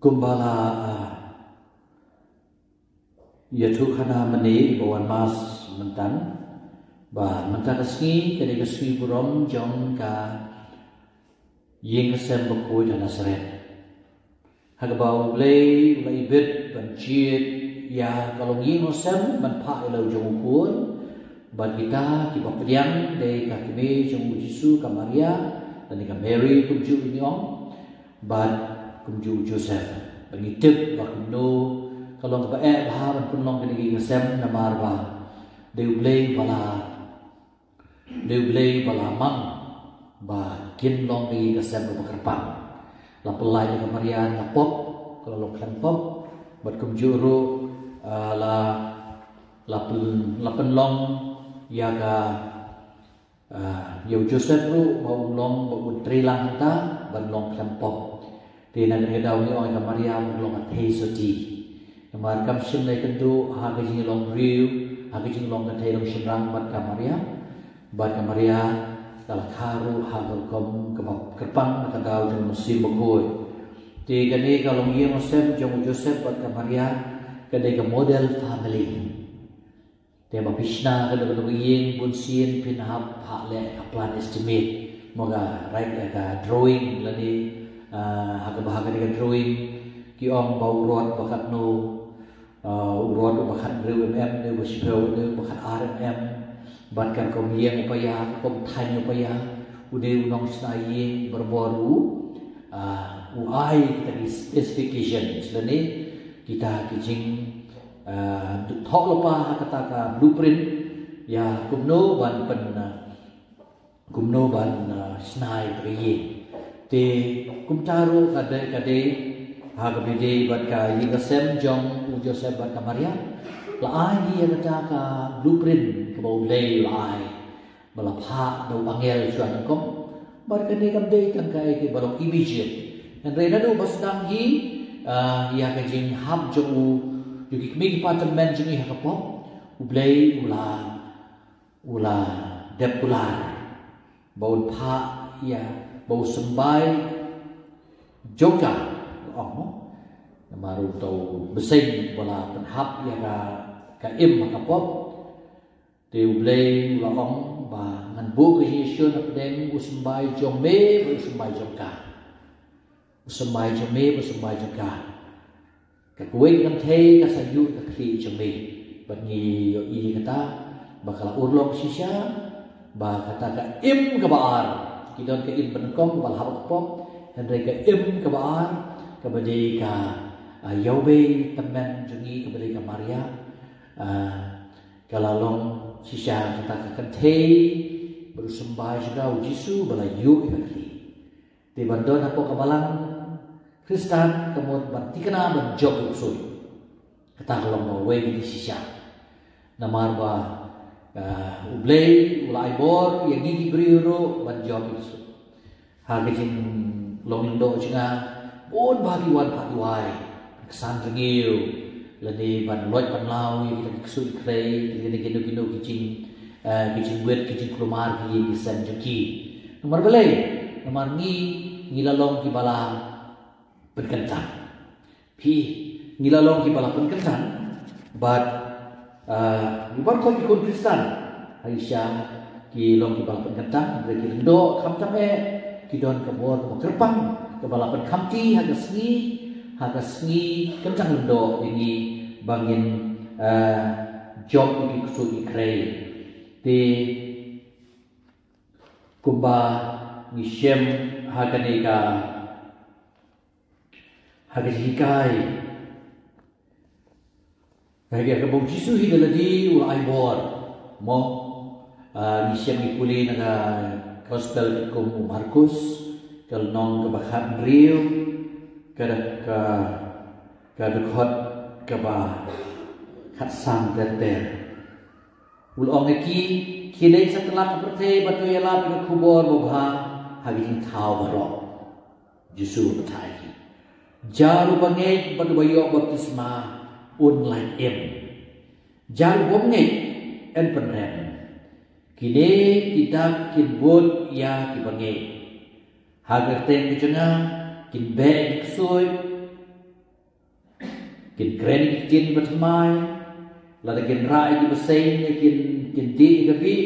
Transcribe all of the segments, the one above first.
kumbala yaitu khana mani bawan mas mentan ba mentan kasni kade kasni burom jong ka yeng sem bakoi dan nasret hagbau lay laibit banjit ya kalau yeng sem man pa elo jong kun ban kita kipapdiang de ka kime jong Yesus ka Maria dan ka Mary kumju inyong ban kumju Joseph bangitik ba kumno kalau ba bah ban punlong kini sem namar ba deublei bala mang ba kin long ni sem ba kerpang la pelai ka Maria ka pop kalau lo kan pop bat kumju ro la penlong ya ka yo Joseph ru ba long ba trilang ta ban long kan pop ti na ni daw ni oi ka Maria long at hesoti Namar kam sim lai kendu ha ke jing long riu ha ke jing long ka thai long simrang bat ka Maria kala kharu ha kom kerpang ka daw jong musim bakoi ti kani kalau ye Joseph jong Joseph bat ka Maria kade ka model family te ba pishna ka do yeng bun sin pin hap ha le ka plan estimate moga right ka drawing lani ha ka bahag ka drawing ki ong bau rot bakat no rot bakat rew ne bashpeu ne bakat rm bat kan kom yeng upaya kom than upaya ude unong snai berboru uai kita di specification lani kita kijing thok lopa kata ka blueprint ya kumno ban snai ye te kumtaro kade hagabide bat ka yingasem jong Joseph bat ka Maria la ai ya kata ka blueprint ka bau lay lai bala pha do angel chuan kom bat ka ni kam dei kan kai ke balong immediate dan rena do basdang hi ya ka jing hab jong yuki kmi department jing ha ka pop ublei ula depular bau pha ya bau sembai joka maru tau besing bola penhap ya ka im ka pop te ublei ula ong ba ngan bu ke Yesus na pedeng usmbai jong me usmbai jong ka usmbai jong me usmbai jong ka ka kuai kan the ka sayu ka khri jong me ban ni yo i kata bakal urlok sisya ba kata ka im ka baar kidon ka im penkom bal hap pop dan ka im ka baar ka bade ka yaube temen jungi kepada ka Maria kalalong sisya kata ka kentei bersembah juga Yesus bala yu ikli di bandon apo kabalang Kristen kemudian bantikana menjog usul kata kalong bawe di sisya namar ba ublei ulai bor yang gigi briuro banjog usul hagijin longindo jinga bon bagi wan patuai kesan rengiu lani ban loy ban lau kita kesui krei kita gino kicing wet kicing kelumar ki bisan juki nomor belai nomor ni ngilalong ki bala penkentang pi ngilalong ki bala penkentang but bukan kau ikut Kristen Aisyah ki long ki bala penkentang berki rendo kamtame ki don kebor kerpang kebala penkamti haga sngi kencang lendo ini bangin job iki kusut ikrei di kumba ngisem haga neka haga hikai haga kabung Yesus hidaladi ulai bor mo ngisem ikuli naga gospel kum Markus kal nong kebakat riu ka dekhot ka ba khat sang ter ulong ki kidai setelah perthe batu yala bi khubor bobha hagin thau barok Yesus betai jaru bangai batu bayo baptisma online em jaru bomngai en penrem kide kita kinbut ya kibangai hagar ten kicuna kin be ksoi kin kren kin batmai la de kin rai ki besain kin di gabi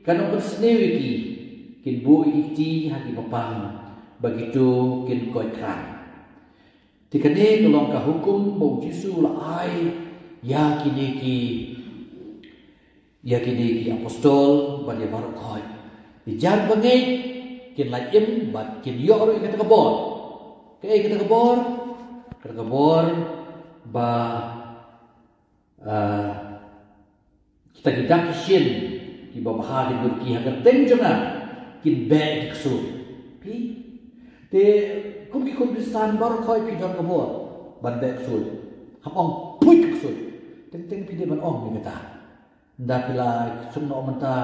kanong bersnewi kin bu ti haki papang begitu kin koi kran tikane kolong ka hukum bau Yesus la ai yakini ki apostol ban ya baru koi dijar bangai kin la im bat kin yo ro kata kabor kata kabor ba kita gidak shin ki babah di burki hagar teng jona kin be iksu pi te kum bistan baru koi pi don kabor ban be iksu hapong pui iksu teng pi de ban ong ni kata nda pila sumno menta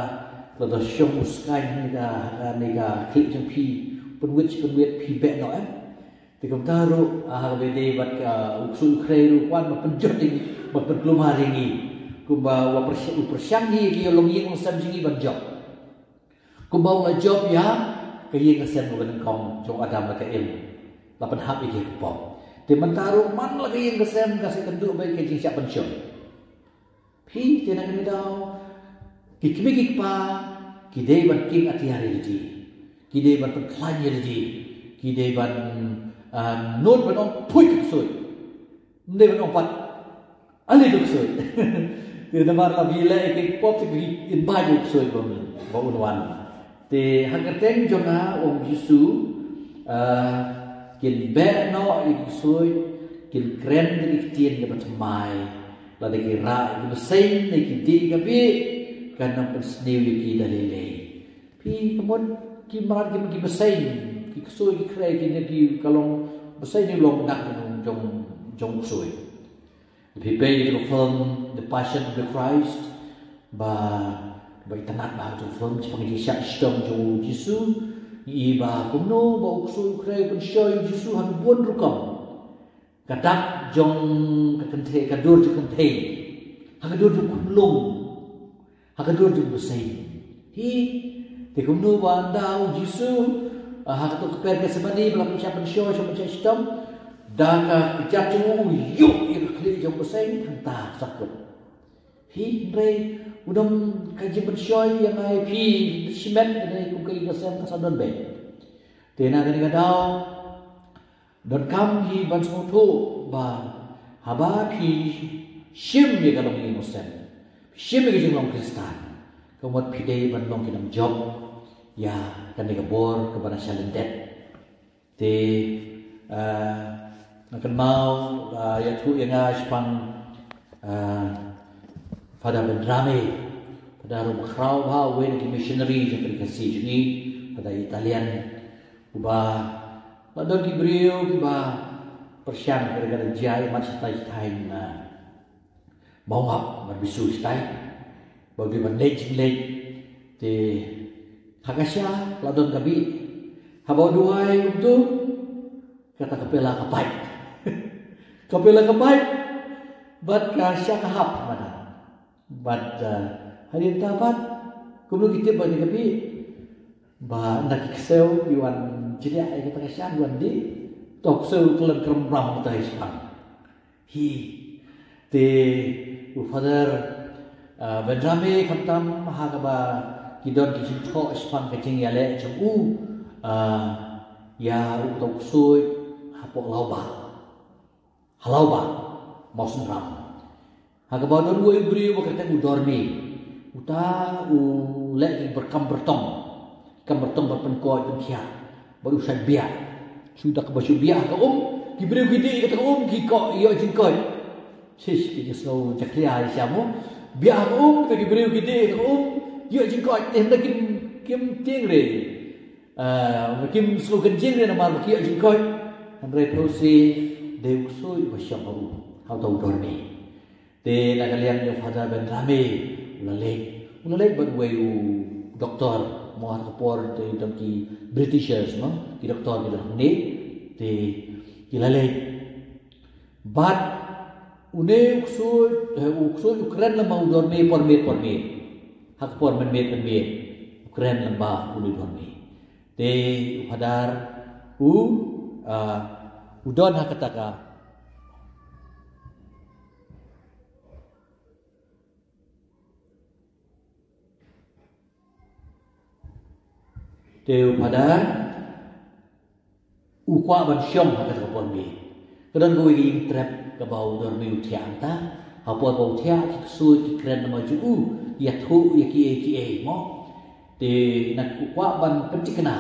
la syong uskai ni ga klik jeng pi penwit pi be no ti kum taru be de bat ka uksu kreiru kwan ma penjot ni ba penklumar ni kumba wa persyangi ki yolong yeng sam jingi ban job kumba wa job ya ke yeng sem ban kong jong adam la ka im la pan hap iki ko te mentaru man la ke yeng sem ka se kendu ba ke jing sia pension pi te na ni dau ki kimi ki pa ki dei ban king ati hari ji ki dei ban klan ye ji ki dei ban not ban ong pui ki soi ndei ban ong pat ali duk soi te namar la bila ke pop ki in ba duk soi ba unwan te hagateng jona om Yesu kin be no ik soi kin kren ni tien ke batmai la de ki ra ki sein ni ki ti ka bi kan na persniu ki dalile pi kemon ki mar ki besain ki soi ki kre ki ne ki kalong besain ni long nak jong soi pi pe ki film The Passion of the Christ ba itanat ba tu film chpang ki syak stom jo Yesu i ba kumno ba uksu kre pun shoy Yesu han bon rukam kadak jong kakente kadur ju kente hakadur ju kumlung hakadur ju besai hi te kumno ba ndau Yesu hakatu kper ke sebani bla pun syak shoy so macam stom daka kejap jung yuk ik kli jong besai hanta sakut hi re udam kaji bershoy yang ai pi simen ne ku kai gasem kasadon be tena gani gadau don kam hi ban soto ba haba pi shim ye kalong ni musem shim ye jong long kristan komot pi dei ban long kinam job ya kan ni gabor ke bana shalendet te nakan mau ya tu yang aspang pada bendrame pada rumah krau ha wen ki missionary je kasih ni pada Italian uba pada ki brio ki ba persian gara-gara jai macam tai na mau ngap berbisu tai bagi bandej te hakasya ladon gabi habau duai untuk kata kepela kapai kepela kapai bat kasya kahap mana bat hari tapat kuno kita bagi kapi ba nak kisau iwan jadi ai kata kasya iwan di tok seu kelan kerembram kita ispan hi te father bendrame kamtam mahagaba kidon kicin tho ispan kecing yale chu ya tok sui hapok halauba mausun ram hagaba don wo ibri wo kata udormi uta u lek berkam bertong berpenkoi penkia baru saya biar sudah ke basu biar ke kibri gidi kata ki ko yo jingkoi sis ki snow jaklia siamu biar ke kibri gidi ke yo jingkoi hendak kim tingre kim slogan jingre nama ki yo jingkoi andre prosi deuk soi basyam baru hau tau dormi te na kalian yo father bendrame ulalek berway doktor mau kapor te ki Britishers no ki doktor ki ni te kilalek bat une ukso Ukraine la mau dormi por me hak por men me Ukraine la ba ulu dormi te hadar udon hakataka Teu pada ukwa ban syom ha kata pon mi. Kedan ko wi trap ka bau dor mi utiang ta. Ha pon bau tia ki sui ki kren ma ju ya thu ya ki mo. Te nak ukwa ban pencikna.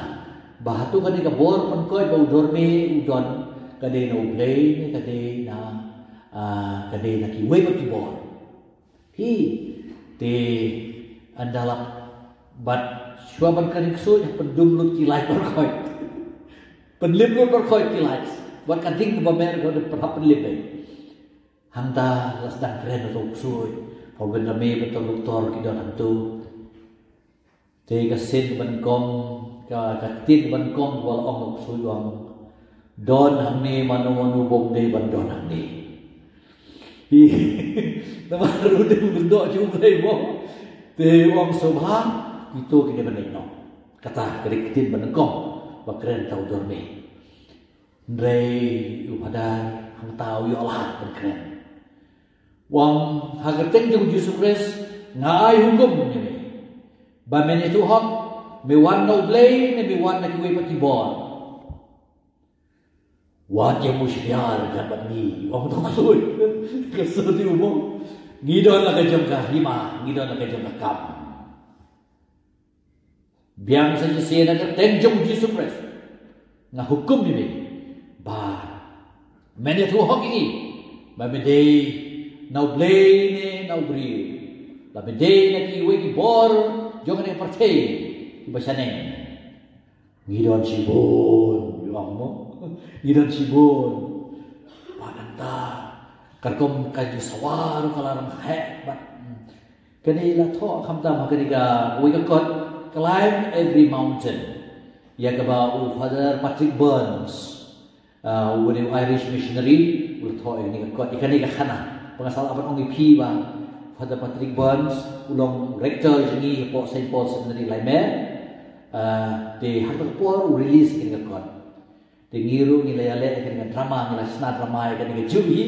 Bahatu kan ka bor pan koi bau dor mi udon ka de no blei ni ka de na ki we pa ki bor. Hi te andalak bat swaban kan sui pendum lut ki lai par koi. Penlip lut par koi ki lai. Wat kan ting ba mer ko de perhap penlip ai. Hanta las dan kren ro sui. Pau ben rame betul doktor ki don hantu. Te ka sen ban kom ka tin ban kom wal ong sui wang. Don hang ni manu bom de ban don hang ni. Hi nama ru de bendo chu kai mo. Te wang sobha itu ki de ban no. Kata kedik tin ban kom ba kren tau dor me. Ndrei upada hang tau yo lah ban kren. Wang hagerteng jung Yesus Kristus ngai hukum ni. Ba men itu hak me wan no blei ne me wan na kiwe pa kibor. Wat yang musyar dapat ni. Wang tu kusui. Kesudi umum. Ngidon la ka jam ka hima, ngidon la ka jam ka kam. Biang saja siya na teng jung Yesus Kristus. Nga hukum ni. Ba men itu hak ini. Ba me dei nau blei ne nau bri. La me dei na kiwe kibor jangan yang percaya di bahasa ngidon sibun bilang mo ngidon sibun pananta karkom kaji sawar kalaram hebat kani la tho kham ta ma kani ga we ka kot climb every mountain ya ka ba Father Patrick Burns with an Irish missionary ul tho ini ka kot ikani ka khana pengasal aban ong pi ba Father Patrick Burns ulong rector jengi po Saint Paul Seminary Laime de hatok por release kin ka de ngiru ni layale kin ka drama ni lasna drama kin ka juhi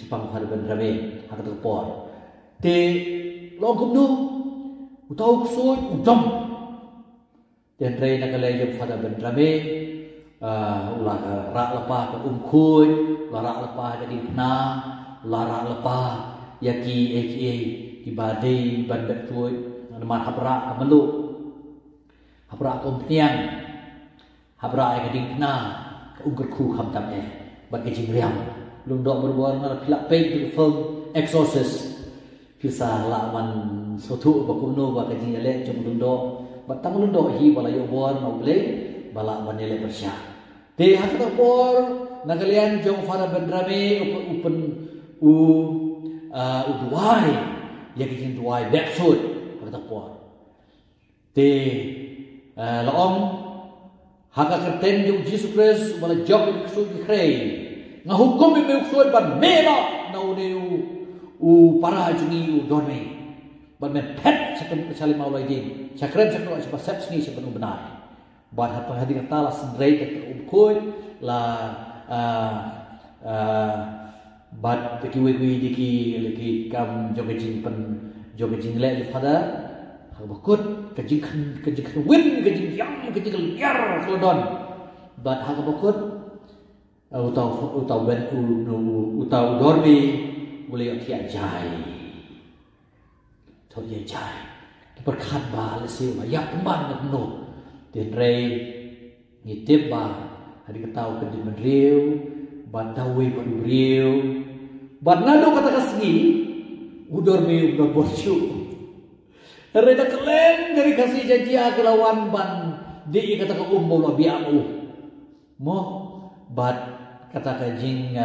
sipang Father Ben Rame hatok por de logum nu utau kusoi udam de rei na kale jom Father Ben Rame ulah ra lepa ka khoi la ra lepa ka di na la ra lepa yaki aka di badai bandak tuai nama habra amalu habra kompnian habra ai kading kena ka ungker khu kham tam bagi jingriam lung dok berbuar ngar pilak pe tu film exorcist kisah lawan sotu ba kumno ba kajing le jom lung dok batang lung dok hi bala yo bor no ble bala manele bersya de hakta por nagalian jong Father Ben Rame open uduai yang kita duai backsud kata puan. Te laom haka kerten jung Yesus Kristus bala job di kusud di krei. Ngahukum bi kusud ban mela nau ne para jungi u dorme. Ban me pet sakam salim maulai din. Sakren sakro sa perception ni sa benar. Ban hat penghadi kata la sendrei ke ukoi la bat kiwe diki kam jogajing le pada bakut kajing win kajing yang kajing liar kelodon bat ha bakut utau ben utau dormi boleh tiak jai thot ye jai berkat ba le siu yak man no den rei ni tip ba hari ketau kajing menriu ban dawe ban riu ban nado kata kasgi udor me udor borju reda kelen dari kasih janji akelawan ban di kata ke bola biamu mo bat kata kajing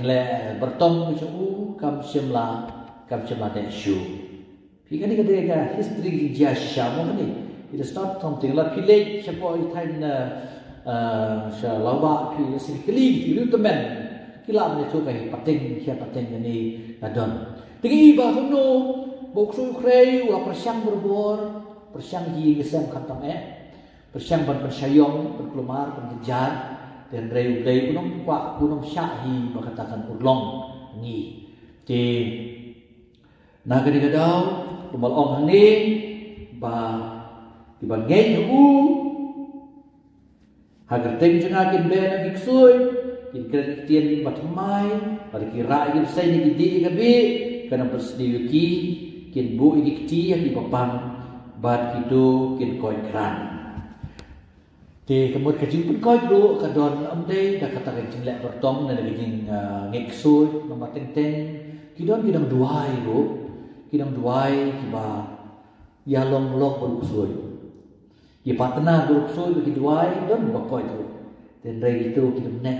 le bertong cu kam shimla de shu pikani kata history dia syamo ni it is not something like village siapa itain sha lawa pi sikli itu temen kila me tu kai pating kia pating ni adon tigi ba kono boksu krei wa persyang berbor persyang ji gesem khatam persyang ban persyayong berkelumar berjejar dan rei kunum kwa kunum syahi berkatakan ulong ni ti nagari gadau rumal ong ni ba ban ngei u hagar teng jena kin be na giksoi kin kren tien bat mai pada kira kin sai ni di gabi kana bersedi ki kin bu ikti yang di papang bat itu kin koi kran thì cái một cái chính cũng coi đủ cả đoàn âm đây đã kata cái chính lệ bờ tông này là cái chính nghịch xuôi mà tên tên khi đó khi đang đuai đủ khi đang đuai thì bà ya long long bờ xuôi ya patna bờ xuôi bagi đuai đó mà coi đủ tên đây itu khi đang nè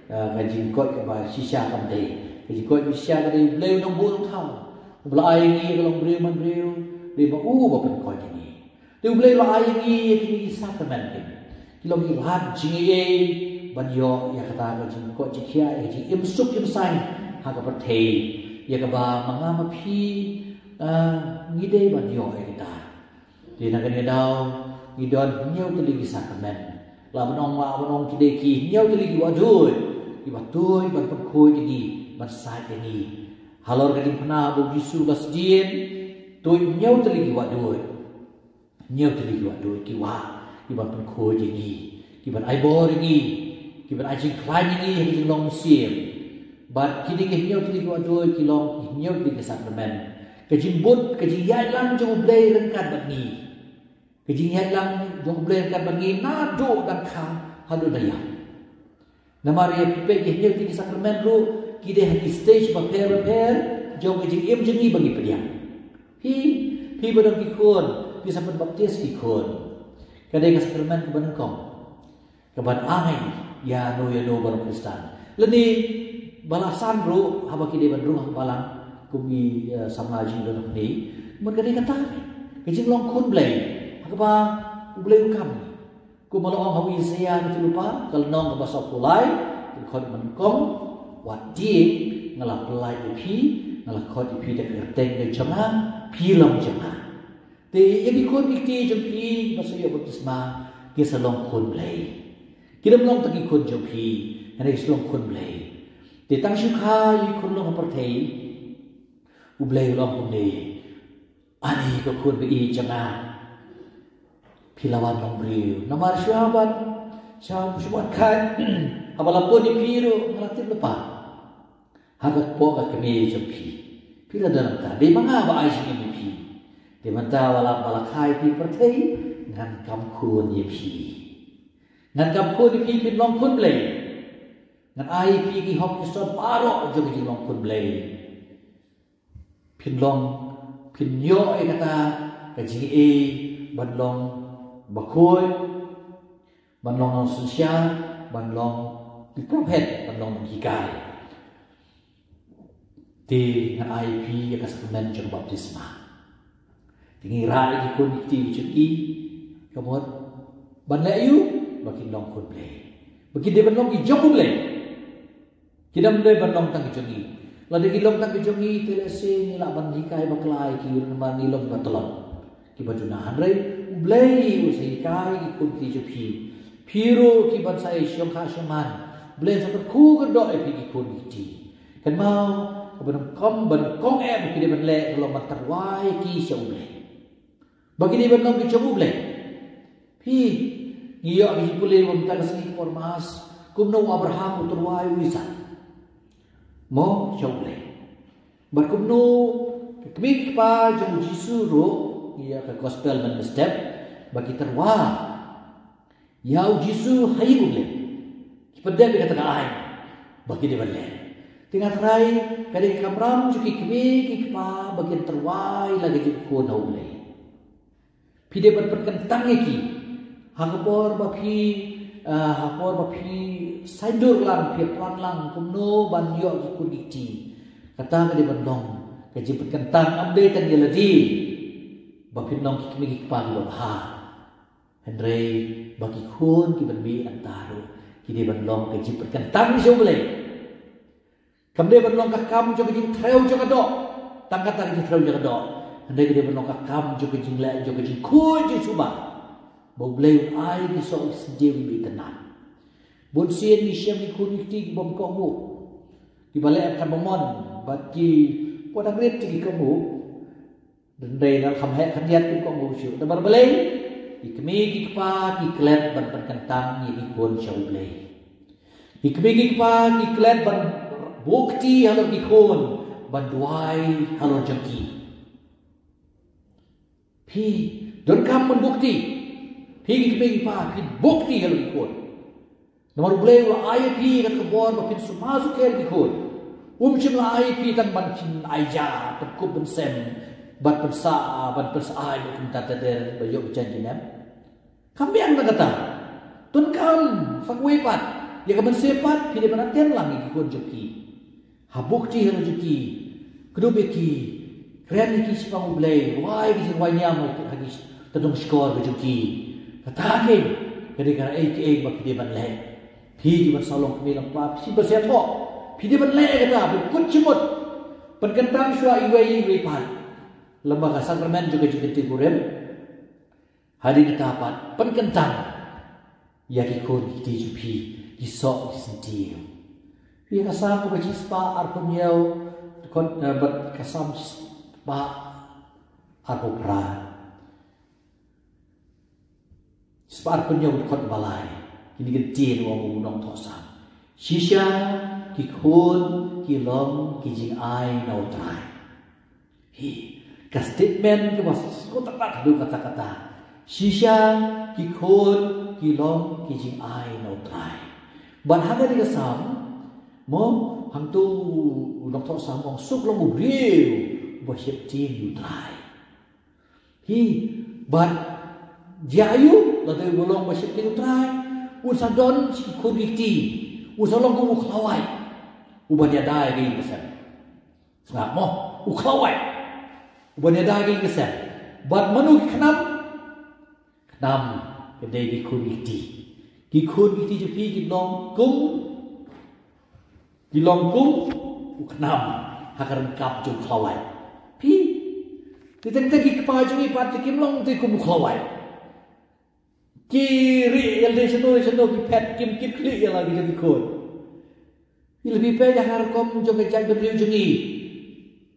cái chính coi cái bà shisha cầm đây cái chính coi shisha cái đây leo nông buôn thao lại nghe cái lòng riêu man riêu để mà bà bên coi cái gì để leo lại nghe cái sacrament Kilong ilhad jingi banyo ya kata ko jing ko jikia ya jing imsuk imsang ha ka pathe ya ka ba manga maphi ngide banyo ya kita di na kan dau ngidon nyau teli sacrament la banong kide ki nyau teli wadoi ki batoi ban khoi ni ban sai ni halor ka din pana bu Yesus basdien toi nyau teli wadoi ki wa kiban pen khoi jingi kiban ai bor jingi kiban ai jing klai jingi jing long sim bat kini ke hiau tili ko adoi ki long hiau tili ke sakramen ke jing but ke jing yai lang jong blai rengkat bat ni ke jing yai lang jong blai rengkat bat ni na do dan kha hadu daya namar ye pipe ke hiau tili sakramen ru ki de hati stage ba per jong ke jing im jingi bagi pediam hi badang ki khon pi sampai baptis ki khon kadai ka sakramen ke banengkong ke ban ai ya no baru Kristen leni balasan ro haba ki de ban ro balang kumi samaji don ni mun kadai kata ke jing long khun blai ha ba blai kam ku malong hawi sia ke lupa kal nong ke basok pulai ke khon banengkong wat di ngalap pelai pi ngalap khot pi de kerteng de jama pi long jama thì những con ikti trong khi mà sử dụng baptisma kia sẽ long khôn play kia đâm long taki khôn trong khi này sẽ long khôn play thì tăng sức khai khôn long hợp thể ublay long khôn này ani có khôn với y chẳng à pilawan long riu namar syuaban syuaban khai abalapun di piru ngelatin lepa hagat po ka kami trong khi pila dalam ta di mga ba ai sing pi thì mình ta là khai thì có thấy ngăn cầm khuôn như phi ngăn cầm khuôn như phi long khuôn lệ ngăn ai phi cái học cái son paro cho cái long khuôn lệ phin long phin nhọ cái ta cái gì e ban long bạc khôi ban long sun sia ban long cái prophet ban long cái cái thì ngăn ai phi cái sacrament cho baptisma tinggi rai di kon ti chuki kamot ban la yu bakin long kon play bakin de ban long ki jong play kidam de ban long tang ki chuki la de ki long tang ki chuki tele se ni la ban di kai baklai ki yun man ni long batlon ki bajuna hanrai blay u se kai ki kon ti chuki piro ki ban sai shong kha shaman blay sa khu ga do e ki kon ti kan mau ban kong em ki de ban le lo man tarwai ki shong blay bagi dia benong kicobu blek pi ngiyo ki pulih wonten sing formas kumno Abraham uturwai wisa mo choble bar kumno kemik pa jong Jisu ro iya ka gospel man step bagi terwa yau Jisu hayu blek kipede be kata ai bagi dia bale tinggal terai kadang kamram cuki kemik pa bagi terwai lagi ko no blek pide berperkentang iki hangpor bapi saidur lang pian lang kumno banyo kuditi kata ke bandong ke berkentang ande tan geladi bapin long kimi pa ha Henry bagi khun ki banbi antaro ki de bandong ke berkentang so boleh kamde bandong ka kam jo ke treu jo ka do tangkata ki treu jo ka do Andai dia menolak kam juga jinglek juga jing koi je cuba. Bau bleu ai di so sendiri bi tenan. Bon sien ni syam ni kun ti bom komu. Di balai akan bomon bagi podang ret ti komu. Dan dai dal kham he khan yat ki komu syu. Da bar balai ikmegi kpa kiklet ban kentang ni ikon syauble ikmegi kpa kiklet ban bukti halor ikon ban duai halor jaki pi don kam ban bukti pi ikmegi kpa ki bukti halor ikon nomor boleh la ayat pi kat kebon bapin sumasuk ke ikon chim la ayat pi tan ban chin aija tekub ban sem bat persa bat persai bukan tata der bayok janjinan kami ang kata tun kam fakwe pat ya kaman sepat pide panatian lang ikon joki habuk ti hero joki kedubeki keren ki sipang ublay wai ki wanya mo hagis tadong skor joki katake kadi kara ek bakide ban le phi ki ban salong kami lang pa si bersiap ho pide ban le kata kut cimut penkentang syua iwe pat lembaga sakramen juga tiguren hari kita dapat penkentang ya kikun kita jupi disok disentil dia kasam ko baci spa arponyau kon bat kasam spa arpopra spa arponyau kon balai kini gentin wong unong tosam shisha kikun kilom kijing ai nautrai hi ka statement ke bos ko tak du kata-kata shisha kikon kilom kijing ai no trai ban haga di kasam mo hang tu dok tok sam ong suk long ubriu bo ship tin you trai hi ban jayu la de bolong bo ship tin trai usa don kikon riti usa long ku khlawai uban ya dai ge pesan ngap mo u khlawai Ubanya daging kesan, buat menu kenam kedai gikun iti jepi gilong kum kenam hakar kap jum klawai pi diteng-teng ki kepaju ni pat kim long ti kum klawai kiri yang de seno ki pet kim kli yang lagi jadi kun lebih pe hakar kom jong jai beriu jengi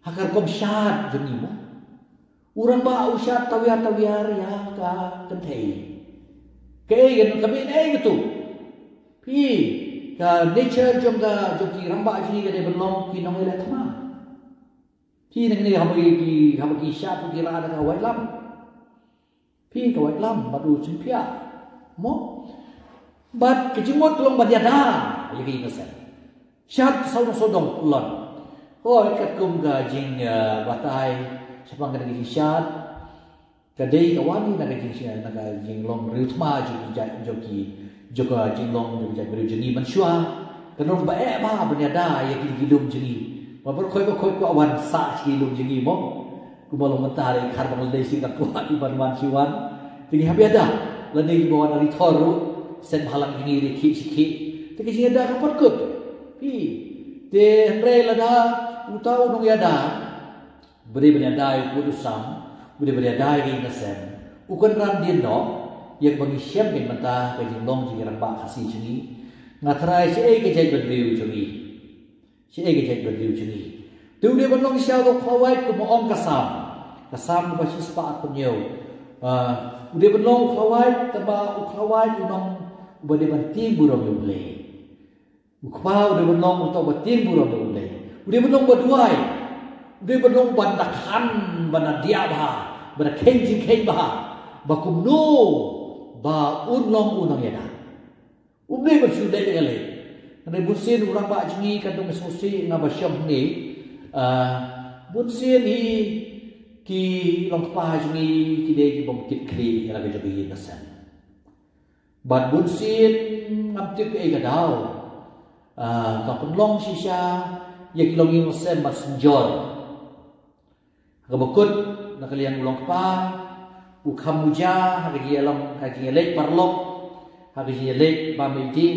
hakar kom syat jengi mo urang ba usat tawiar ya ka kenthei ke gen kami gitu pi ka nature jong ki ramba ji ke de belong ki nong ele thama pi nang ni habagi syat ki ra da wai lam pi ka wai lam badu chimpia mo bat ke jimot long badiada ya ki nasa syat sodong lon ho kat kum ga jing batai sepang kena gisyat kadai kawani nak gisyat nak jinglong ritma juga jinglong juga beri jengi mansua kenong bae ba berniada ya gidum jengi babor koi ko awan sa gidum jengi mo kumalong mentari kar bang dei sing ku iban wan siwan tingi habiada lani bawa dari thoru sen halang ini riki siki tingi sing ada kapot kut pi de andre lada utau nong yada beri beriadai kudusam, beri beriadai ini nasem. Ukan ram dia no, yang bagi siam yang mentah bagi long jadi rambak kasih jengi. Ngatrai si kejai berdiri jengi, si kejai berdiri jengi. Tu dia benong siapa tu kawai ke moong kasam bagi sepat penyau. Dia benong kawai teba kawai unong bade banting burung boleh. Ukau dia benong untuk banting burung boleh. Dia benong berduai. Dia belum bandakan bana dia bana kenjing bakum no ba unong ya uble bersudah kali ane busin urang ba jengi kadung mesusi ngaba syam ni busin ni ki long pa jengi ki de ki bom kit kri la ga jogi nasan bat busin ngaptik e gadau ka penlong sisa ya ki long imosen mas njor kabukut nakalian ulong pa ukamuja hagi alam hagi lek parlok hagi lek bamiti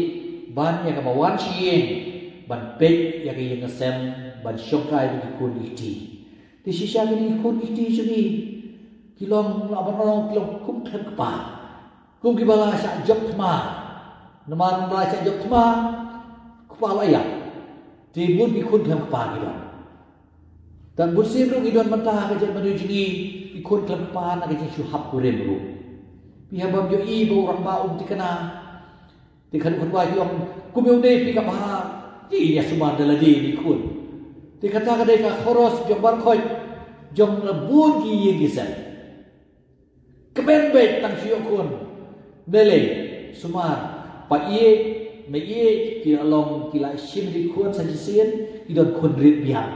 ban ya kabawan chien ban pek ya ki ngasem ban shokai di kun iti di sisa ni kun iti sini kilong abang kilong kum khem pa kum kibala sa job ma naman ra sa job ma kepala ya di bun di kun khem pa kilong dan bersih ru idon mentah kerja menuju ni ikut kelepahan nak kerja syuhab kurem ru Pi habam jo I bo orang ba tikana. Tikan kun wai yom kumyo ne pi ka ba. Ti ya suma dala di kun. Tikata ka dei ka khoros jom bar khoi jom lebun ki ye gisan. Keben bet tang siyo kun. Nele sumar pa ie me ie ki along ki la sim di kun sa jisien ki don kun rit biang.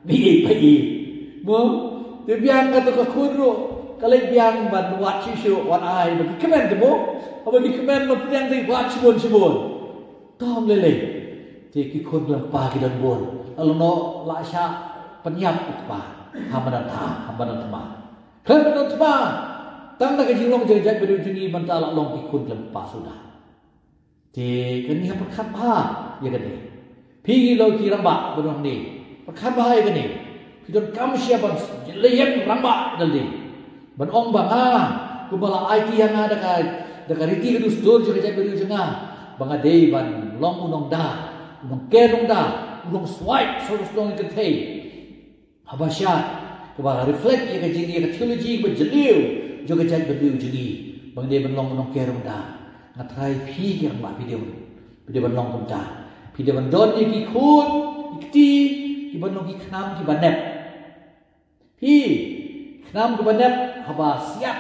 Mi ie pa ie. Mo de biang ka to ka kun ro. Kalai biang ban wat siyo wat ai bagi kemen de mo. Bagi kemen mo biang de wat sibon. Tom lele. Ti ki kun lang pa ki don bon. Along no la sya penyap pa. Hamadan tama. Hamadan tama. Tang nak jinglong jajak beru jungi mentala long ikut lempa sudah. Ti keni ha perkat ba ya keni. Pi lo ki ramba beru ni. Perkat ba ya keni. Pi don kam siapa leyem ramba daldi. Ban ong ba ku bala IT yang ada ka riti kedus dor jajak beru junga. Banga dei ban long unong da. Unong kerong da. Unong swipe sorus long ke tei. Habasya kebar reflect ya kajing ya theology berjeliu juga jaj berdiu jeli bang dia benlong benong kerong da ngatrai pi yang ma pi dia benlong pun da pi dia bendon ye ki khut ikti ki benlong ki khnam ki banep pi khnam ki banep haba siap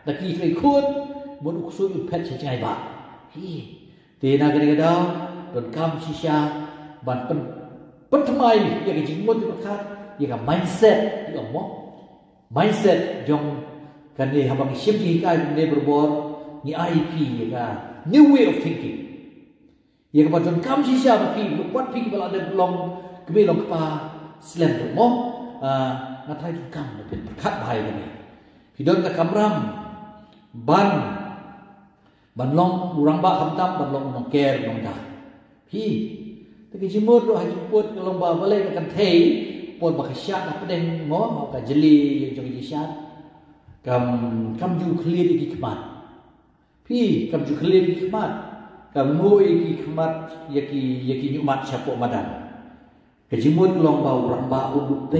da ki kai khut bon uksu ut pet chai ba pi te na gari gadau don kam sisya ban pen thamai ya kajing mon tu khat ya mindset di omong mindset jong kan ni habang sim di kai ni berbor ni IP ya new way of thinking ya ka jon kam si sia pi buat pi bala ada long kebe long pa slam tu mo na thai kamเป็นkhat bhai ni pi don ka kamram ban long urang ba kham tam ban long nong ker nong da pi te ki jimur ro ha jiput long ba bale ka kan thei pon bakasyak apa den mo ka jeli jong jisat kam ju clear di khmat pi kam ju clear di khmat kam moi ki khmat yaki nyumat siapo madan kejimut long bau ramba unduk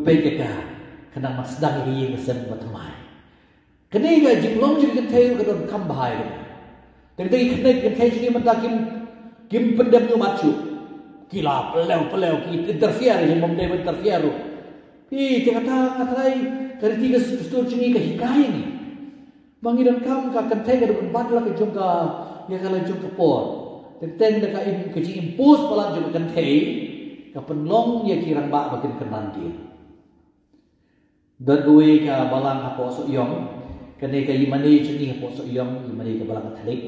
peke ka kanang masdang ri mesen matmai kene ga jinglong ji ketheu ka don kam bahai teng tei kene ketheu ji mentakim kim pendem nyumat chu kila peleu ki interfere yang memdai interfere pi kata katrai kari tiga stul cungi ka hikai ni bangidan kam ka kantai ka dun badla ka jongka ya kala jongka por teng da ka im ka ji impose pala jongka kantai ka penlong ya kirang ba bakin kenanti dan duwe ka balang apo so yong kane ka imani cungi apo so yong imani ka balang thalik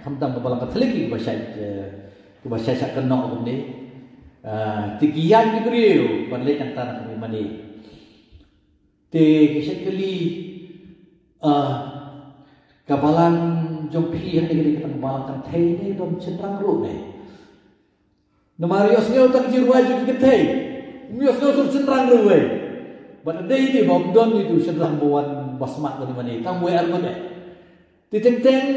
kamtam ke balang Katolik ke bahasa sak kenok kumne tigian diberiu panlek antara kami mani te kisekali kabalang jompi yang digede ketang balang kan thai ne dom centrang ru ne namarios ne utak jirwa ju ketei mios no sur centrang ru we but dei ti bom don itu centrang buan basmat mani tang we arma ne titeng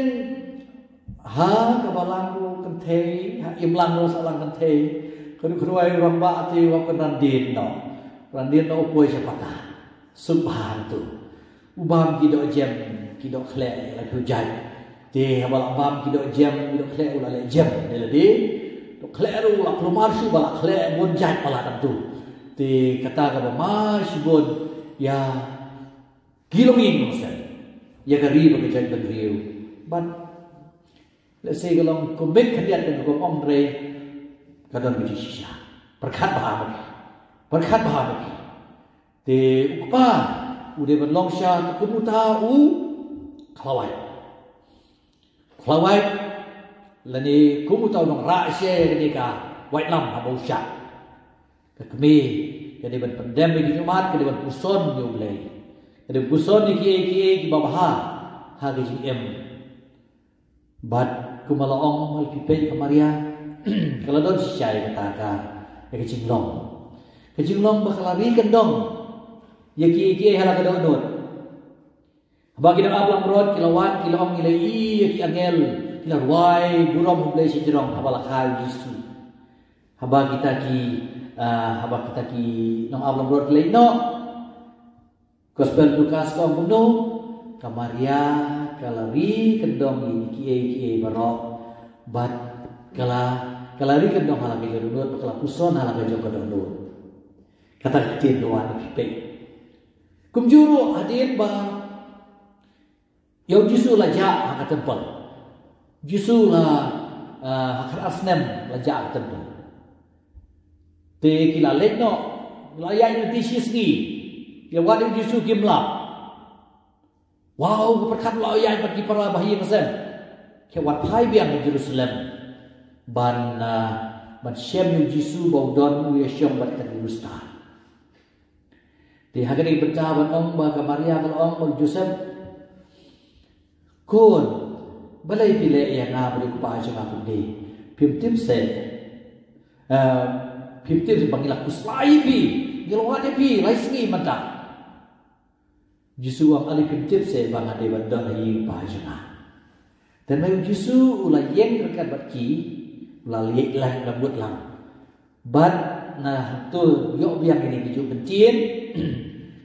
ha kabalang ro kentei ha imlang ro salang kentei kru-kruai ramba ati wa penandin no randin no poi sepata subhan tu ubam kido jem kido khle la hujai te habal ubam kido jem kido khle ula le jem ne di to khle ru la klumar su bala khle bon jai pala tam tu te kata ka ma sibon ya kilomin no sen ya gari ba jai ban riu ban let's say kalau commit kalian dengan kom omre kadang biji sisa berkat bahagia te apa udah berlong sya kumuta klawai lani kumuta dong rahasia ni ka white lam abau sya kami jadi ban pendem bagi jumat jadi ban puson ni ulai jadi puson ni ki bawah ha GM but kumalaong malpipay kamaria kalau don siyay kataka kejinglong bakalari kendong yaki halaka donot bagi dalam abang rod kilawan kilong nilai yaki angel kilarway burom hulay si jirong habalakay jisu haba kita ki nong abang rod kilay no Gospel Lukas kau bunuh Kamaria kalari kendong ini barok bat kalari kendong halagi jodonut bakal puson halagi jodonut kata kecil doan pipe kumjuru hadir ba yau jisu laja hak tempel jisu la hak asnem laja hak tempel te kila lekno layan ti sisgi ya wadi jisu kimla wow berkat layan pergi para bahi mesem ke wat pai biang di Jerusalem ban shem jisu baudon u yeshong bat ka Jerusalem di hagari bertaban ong ba Maria kal ong ol Joseph kun balai pile ya na beri pa janga kundi pimtim se pimtim bangila kuslai pi gelwade pi laisngi mata Jisu ang alipin tip se bang ade bandang hi pa janga dan mai Jisu ula yeng rekat bat ki ula liek lang rambut lang bat nah tu yo biang ini kiju kencien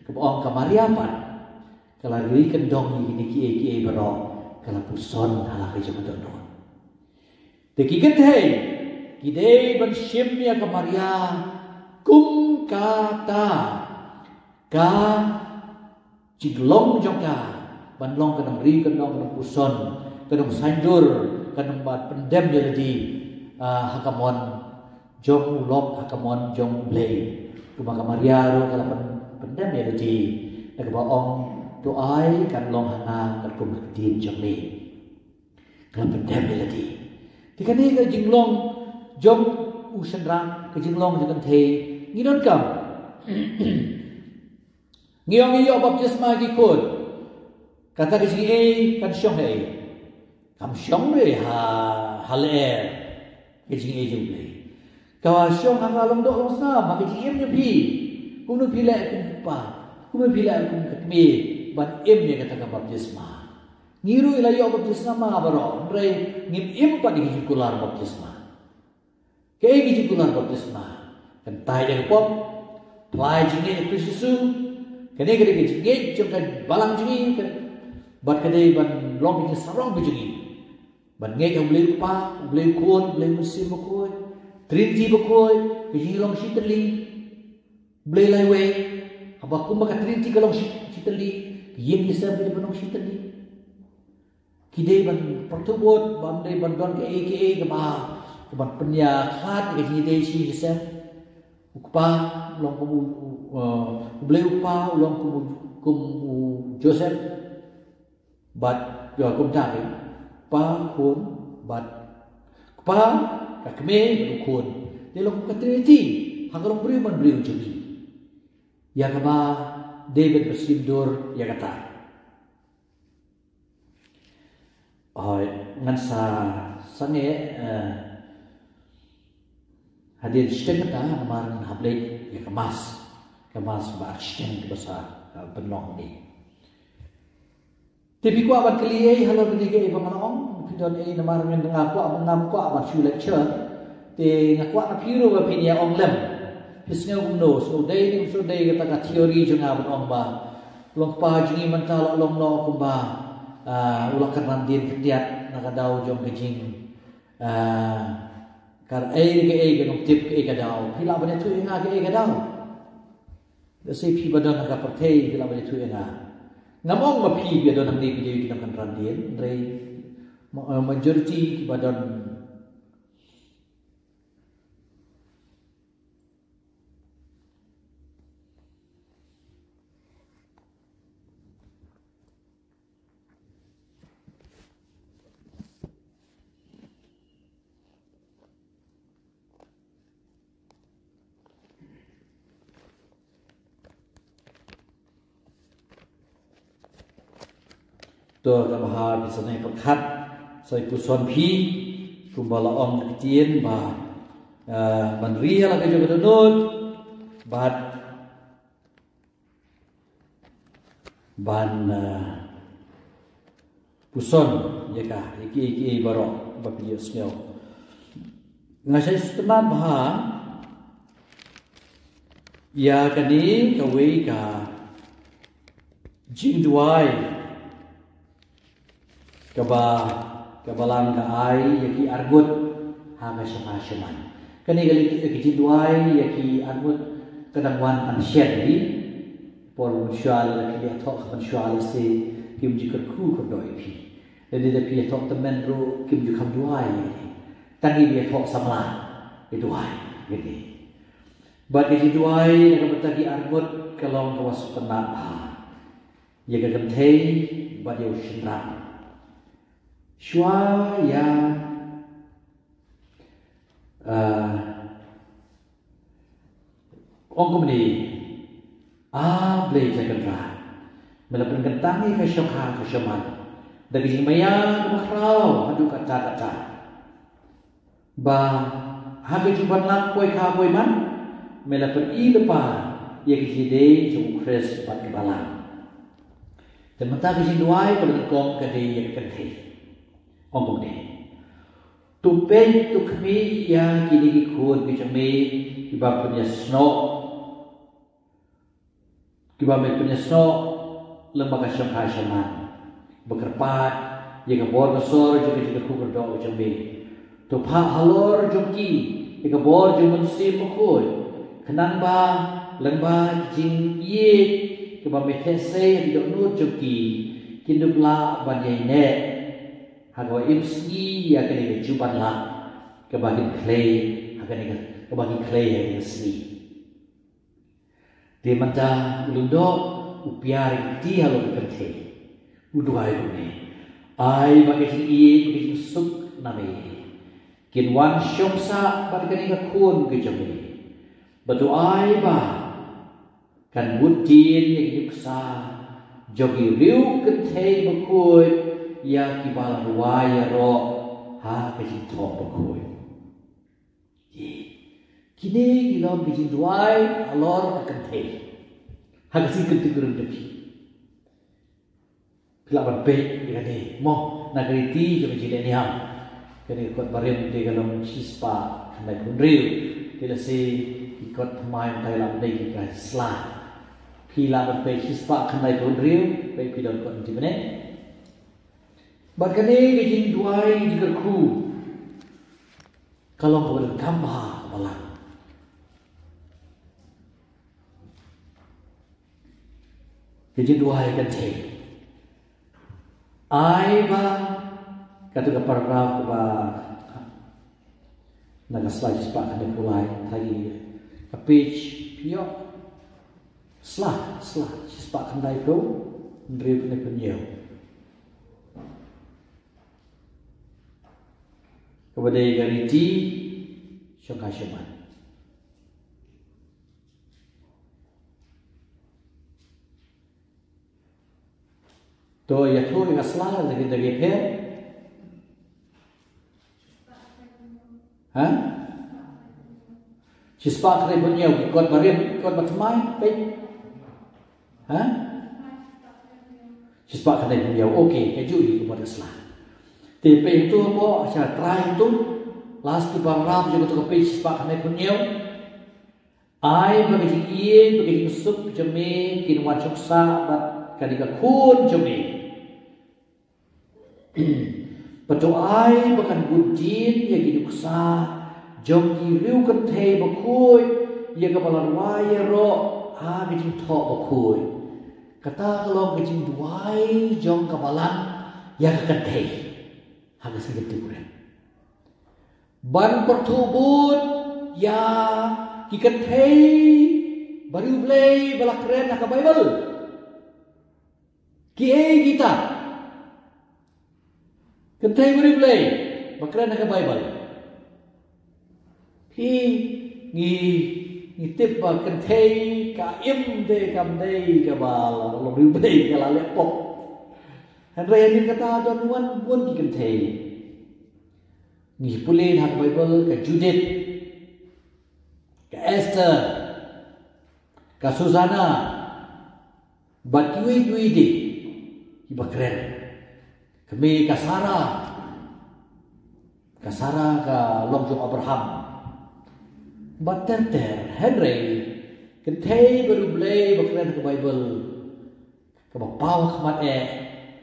ke ong Maria pat kala ri kendong ini ki bero kala puson hala ke jama dono te ki gethei ki dei ban shimya Maria kum kata ka Ciglong jongka banlong kadang ri kadang puson kadang sanjur kadang bat pendem jadi hakamon jong ulok hakamon jong blay kuma Maria ro kala pendem jadi nak baong doai kan long hana kan kum din jong ni kala pendem jadi dikani ka jinglong jong usenrang ka jinglong jangan the nginon kam Ngiyong iyo baptisma gikod. Kata kisi kan syong kam syong hale kisi jumle. Kawa syong hangalong do losna maka kisi pi. Kuno pila kumpa. Kuno pila kumkatmi ban nya kata baptisma. Ngiru ilayo baptisma baro. Ndre ngim pa di kular baptisma. Kaya kisi kular baptisma. Kan tay jang pop. Play jingi Kristus kene kene jingi jongkan balang jingi bat kene ban long jingi sarong jingi ban nge ka ulei pa ulei kon ulei musim bokoi trinji bokoi jingi long shitli ulei lai we abaku maka trinji ka long shitli yeng isa be ban long shitli kidei ban pertubot ban dei ban don ke ba ban penya khat ke jingi dei shi isa ukpa long ulei upa ulong kum Joseph bat yo kum tadi pa kun bat pa kakme kun dia long katriti hangarong beri man beri jadi ya kaba David bersindur ya kata ngansa sange hadir steng kata namar hablek ya kemas ba'arsyen besar benong ni. Tapi ku aban keliai halo ketiga ibang anong pidon namar ngen ngaku abang ngam ku aban shu lecture te ngaku na piro ba pinya ong lem. Pisnya umno so day kata ka teori jeng abang ong ba. Long pa jingi mental long no ku ba ulak kanan din ketiat nakadaw jong kejing kar ke genong tip ke kadaw pila ba netu inga ke kadaw Dasi pi badan ka pertei bila bali tu ena. Ngamong ma pi badan nang ni video kita kan randien, rei majority badanตัวกำหาพิสนัยประคัดใส่กุศลพีกุมบาลอมเจียนบาบันเรียละก็จะกระโดดบันกุศลya kah iki barok bapio snel ngasai teman bah ya kani kawe ka jing duai kabalang ka ai yaki argut haga syama-syaman kani gali jing duai yaki argut kadangwan an shed di pol syal ki athok kan syal se kim jikar khu ko doi pi jadi de pi athok temen ro kim jikam duai tangi bi athok samla duai gitu bat ki duai nak betagi argut kalong kawas kena ya gagam thei bat yo shinra shwa ya ongkom ni ble jagan ra melapan kentangi ka syokha ka syaman dari maya makrau adu kata ba hage juban lang koi ka koi man melapan I lepa ya kide jung kres pat kebalang dan mata kisi duai pada kong kade ya kente ongkom ni tupen tukmi ya kini kikun bijame iba punya sno kiba punya sno lembaga syokha syaman bekerpat ya kabor besor juga ku berdoa bijame tu pa halor jumki ya kabor jumun sim mukoi kenan ba lemba jing ye kiba metese tidak nur jumki kindupla banjai ne hagwa imski ya kene juban la kebagi clay hakane kebagi clay ya sni de mata lundo upiari ti halo kerte uduai ne ai bagi i suk name kin wan syongsa bagi ka kun ke jame batu ai ba kan butin ya yuksa jogi riu kente bakoi ya kibala ruaya ro ha kajin thok bakoi kini gilom kajin duai alor kente ha kasi kente kurang depi kelaban pe ikane mo nagariti jome jile ni ham kene kot barem de galom chispa khandai kunriu tilase ikot thmai tai lam dei ka sla pila ban pe chispa khandai kunriu pe pidon kon tibane Bakane kejing duai juga ku kalau boleh kambah balang kejing duai kan cek ai ba kata ke paragraf ba naga slide spak kan pulai tadi a page pio slah spak kan dai pro drip ne penyo kepada gariti syokha syaman to ya to yang asla dari per ha chispa kare punya ikut barim ikut batmai pe ha chispa kare punya okey keju ikut asla Tipe itu apa? Saya try itu last tu paragraf juga tu page sepak kena punya. I bagi iye bagi sup jeme kinwan choksa bat kadika kun jeme. Patu I bakan budin ya giduksa jom riu kan thei bakoi ya kapalan waya ro ha bijing thok bakoi. Kata kalau bijing duai jom kapalan ya kan thei. Habis itu kurang. Ban pertubut ya kikat hei baru play balak keren nak Bible. Kiai kita. Kentai baru play bakren nak Bible. Hi ni tip ba kentai ka im de kam de ka bal lo baru play ka la lepok. Henry ni kata donuan pun dikan thei. Ni pulin hak Bible ke Judith, ke Esther, ke Susana, batui di ibakren. Kami ke Sarah ke Longjong Abraham. Bater Henry ke thei baru blay bakren ke Bible. Kabapaw kamat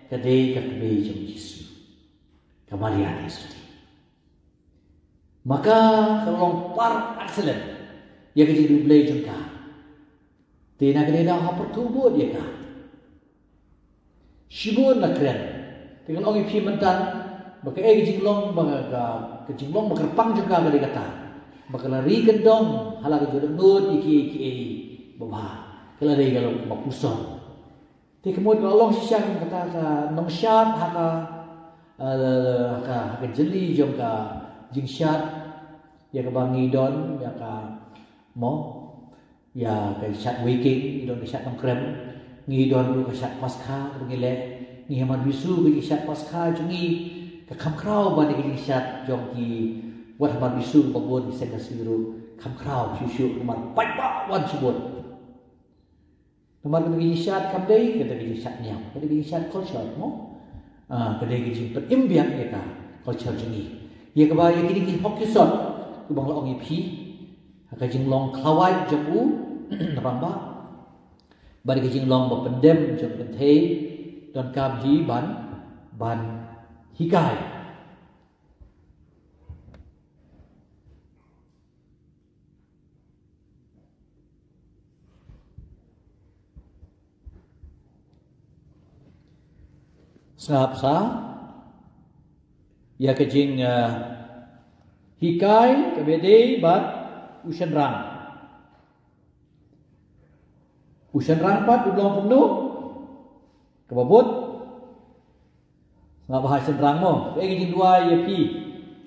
kadai kakabay jom Yesus. Kamaria Yesus. Maka kalong par excellent. Ya kaji dublay jom ka. Tina kanina ha pertubo dia ka. Shibun na keren. Tinggal orang ipi mentan. Baka kejinglong kejinglong makerpang jom ka kadai kata. Baka lari kendong halang jodoh nut iki baba. Kelari kalau makuson. Ti kemudian kalau Allah siang kata ka nong syat haka jeli jom ka jing syat ya ka bangi don ya ka mo ya ka syat waking don ka syat nong krem ngi don ru ka syat paskha ngile ngi hamad bisu ka syat paskha jungi ka kham krau ba ni ka syat jom ki wat hamad bisu babon sen ka siru kham krau syu hamad pai pa wan subon Kemarin kita syat kamdai, kita syat niam, kita syat culture, mo, kita kita berimbiak kita culture jengi. Ia kebaya kita hokisot, kubang long ipi, kita jenglong klawai jamu, ramba, bari kita jenglong berpendem jam kentai, dan kabhi ban hikai. Sangap sa ya kejing hikai kabede bat usian rang pat udong pemdu kebabut sangap usian rang mo kejing dua ya pi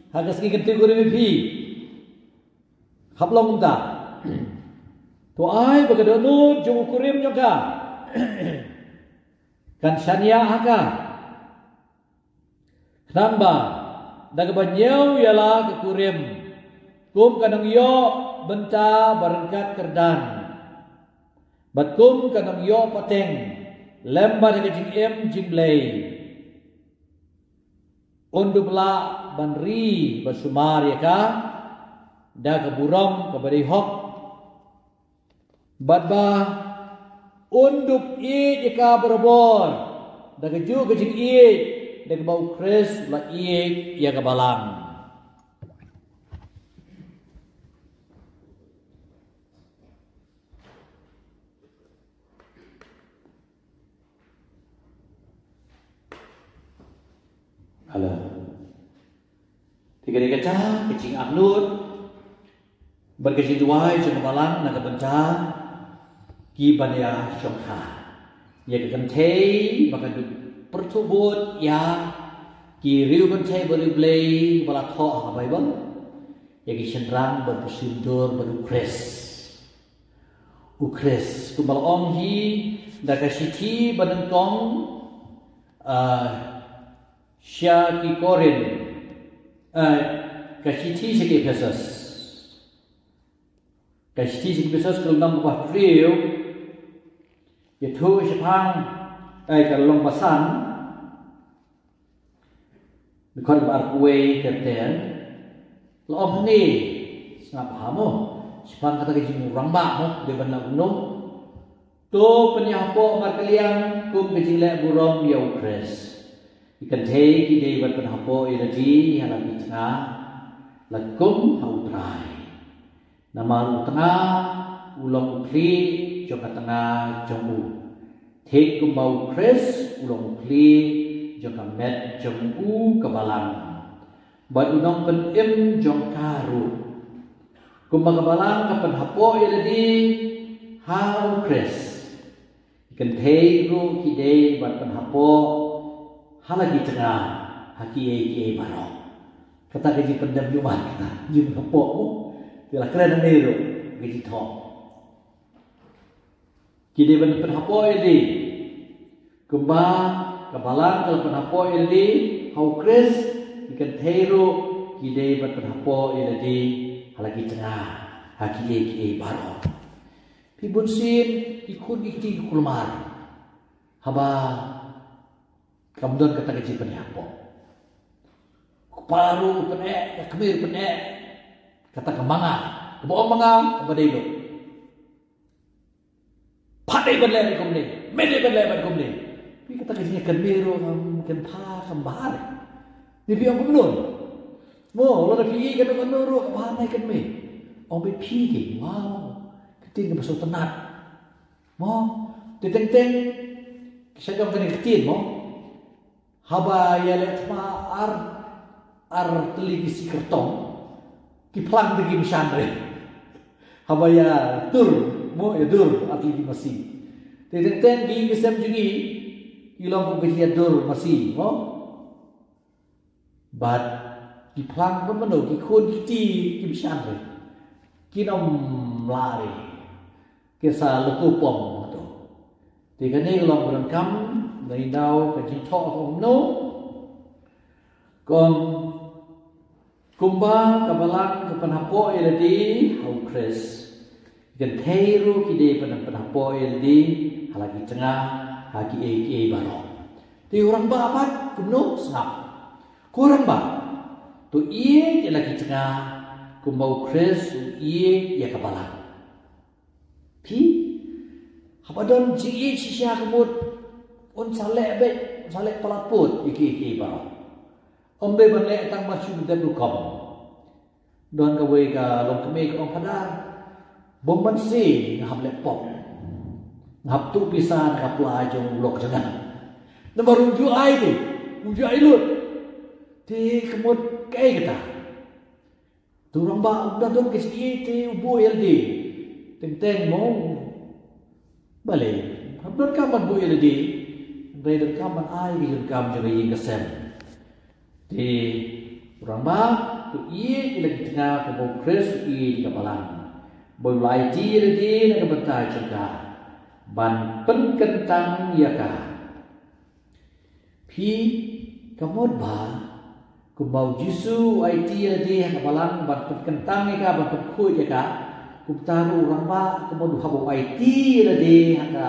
hagas ki kete gure pi haplong ta to ai bagadonu jung kurim juga kan syania haka Namba daga banyau ialah kekurim kum kanang yo benta berangkat kerdan batkum kanang yo pateng lembar daga jing em jing blay undubla banri basumar ya ka daga buram kabari hok badba undub i ka berbor daga ju ka jing i Dek bau kres la iek ya kabalang. Halo. Tiga kaca kecing aknut berkecing dua jeng kabalang nak benca kiban ya syokha. Ya kentei bakal pertubut ya kiriu bentai beriblay bala tho apa ibang ya kisenrang berpesundur ukres kumbal om hi daka siti banengkong sya ki korin kasiti segi pesas kelong bah priu ya tu sepang kalau pasan, bukan berkuai terten, lo ni sangat pahamu. Sepang kata kejing orang mak, di benar gunung. Tu penyapo berkalian kum kejing lek burung ya ukres. Ikan teh kita buat penyapo iradi halang di tengah, lakum hautrai. Nama tengah ulang ukli, jangka tengah jangku. Thek kumbau kres ulong kli jangka met jangku kabalang. Bat unong pen im jang karu. Kumbang kabalang kapan hapo iladi hau kres. Ikan thek ru kide bat pen hapo halagi tengah haki eki barok. Kata gaji pendam jumat kata jum hapo mu. Bila keren nero gaji thok. Kide ban pen hapo iladi kumba kabalang kalau penapo iladi hau kres ikan teiro kide ban penapo iladi halagi tengah haki eki baro pibun sin ikut ikti kulmar haba kamdon kata gaji penapo paru penek kemir penek kata kemanga keboong manga kepada itu padai benar ikum ni mede lebat kumne. Pi kata kajinya kan mero kan pa kan bahar. Ni pi ang kumnon. Mo lo na pi kan ro bahar nai kan me. Ong pi pi ki wow. Ketin ka besok tenat. Mo teng saya jom kena ketin mo. Haba ya let ma ar televisi kertong. Ki plang pergi misan re. Haba ya tur mo ya dur atli masih. Teng gi kesem jungi ilong ko behiya dur masih mo. But ki plang pun mano ki kun ki misan re. Ki nom lari. Kisah leku pom tu. Tiga ni kalau berangkam dari dau ke jintok atau no, kom kumba kabalang ke penhapo eladi hau kres, kan teru kide penhapo eladi halagi tengah hagi eki barong. Ti orang ba apa kumno sengap, kurang ba, tu iye lagi tengah kumbau kres iye ya kabalang. Pi hapadon ji sisya kemud on salek be salek pelaput iki ba ombe banlek tang masu debu kom don ka we ka long keme ka ong padar bomban si ngahap lek pop ngahap tu pisan ka pelajong blok jana na baru ju ai lut ti kemud kai kita turang ba don ke si ti ubo yeldi teng mo balik habdon kaman bu yeldi Badan kaman ai bijun kam jaga ing kesem. Di ramba tu iye lagi tengah ke bau kres i kapalan. Boy lai ti di na kebentai jaga. Ban pen kentang ya ka. Pi kamod ba ku bau jisu ai ti di kapalan ban pen kentang ya ka ban pen ku ya ka. Ku taru ramba kamod habau ai ti di ka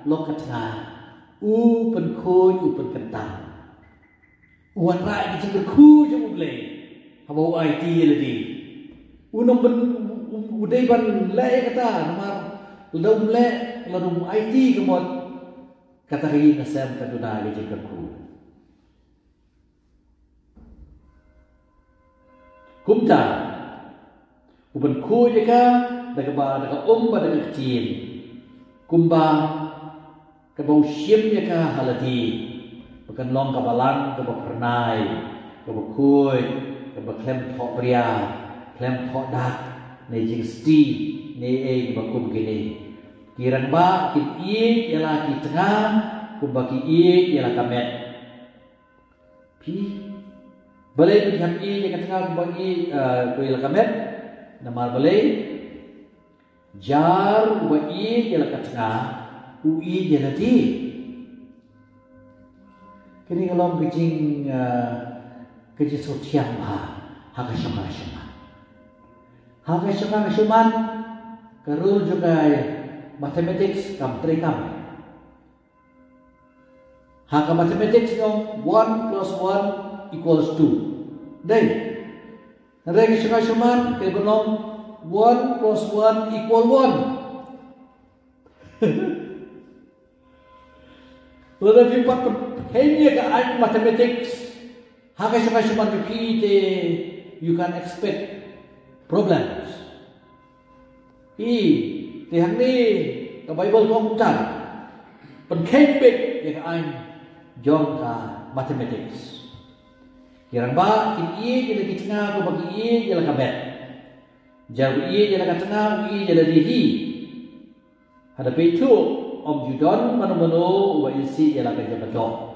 lokat tengah. Pen khôi pen kentang wan rai ki ku je uble habo IT ladi unom ben udai ban le kata namar ledom le ledom IT kemot kata ri nasam kaduna ge je ku kumta upen ku je ka daga ba daga ba daga kecil kumba kabau siam ya ka halati bukan long kabalang kabau pernai kabau kuy kabau klem thok pria klem thok dak ne jing sti ne bakum gini kirang ba kin i yala ki tengah kubaki i yala kamet pi balai ki ham i ya tengah kubaki ku yala kamet namar balai jar wa i yala ka tengah UI jadi kini kalau bijing kerja sosial haga syuman kerul juga mathematics kam trekam haga mathematics yang 1 plus 1 equals 2 then rega syuman ke belum 1 plus 1 equal 1 Lalu lipat hanya ke mathematics, hakai cuma repeat, you can expect problems. Tiang ni ke Bible kau mutar, penkembek yang jom ke mathematics. Kirang ba kin lagi tengah ko bagi jalan kabet. Jauh jalan tengah, jalan dihi. Hadapi itu Om Judon manu wa isi ialah kerja betul.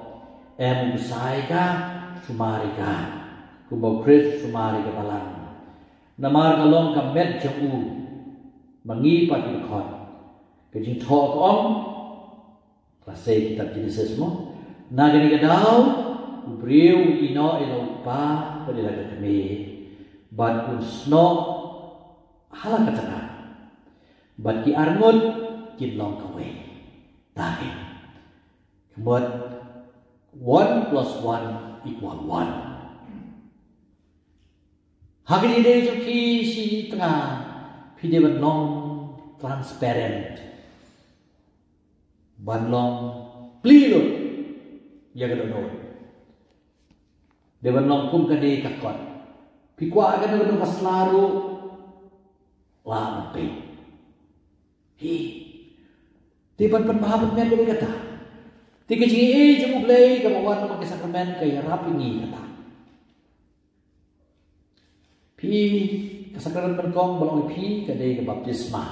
Usai ka sumari ka. Kumbau kris sumari ka balang. Namar kalong ka met jamu. Mangi pati khot. Kejing thok om. Rasai kitab Genesis mo. Nagani ka daw. Ubriu ino ilo pa padila ka kami. But unsno hala ka tengah. But ki arngot kinlong kaway. Tapi, kemudian 1 plus 1 equal 1. Hari ini juga si tengah, pide non transparent. ban long plilot ya ga do de ban long kum ka de ka kot pikwa ga do kaslaru la pe hi ti ban mahabut men ko kata ti ke ji jemu play ka bawan ma ke sakramen ka ya rapi ni kata pi kasakramen ban kong balong pi ka de ka baptisma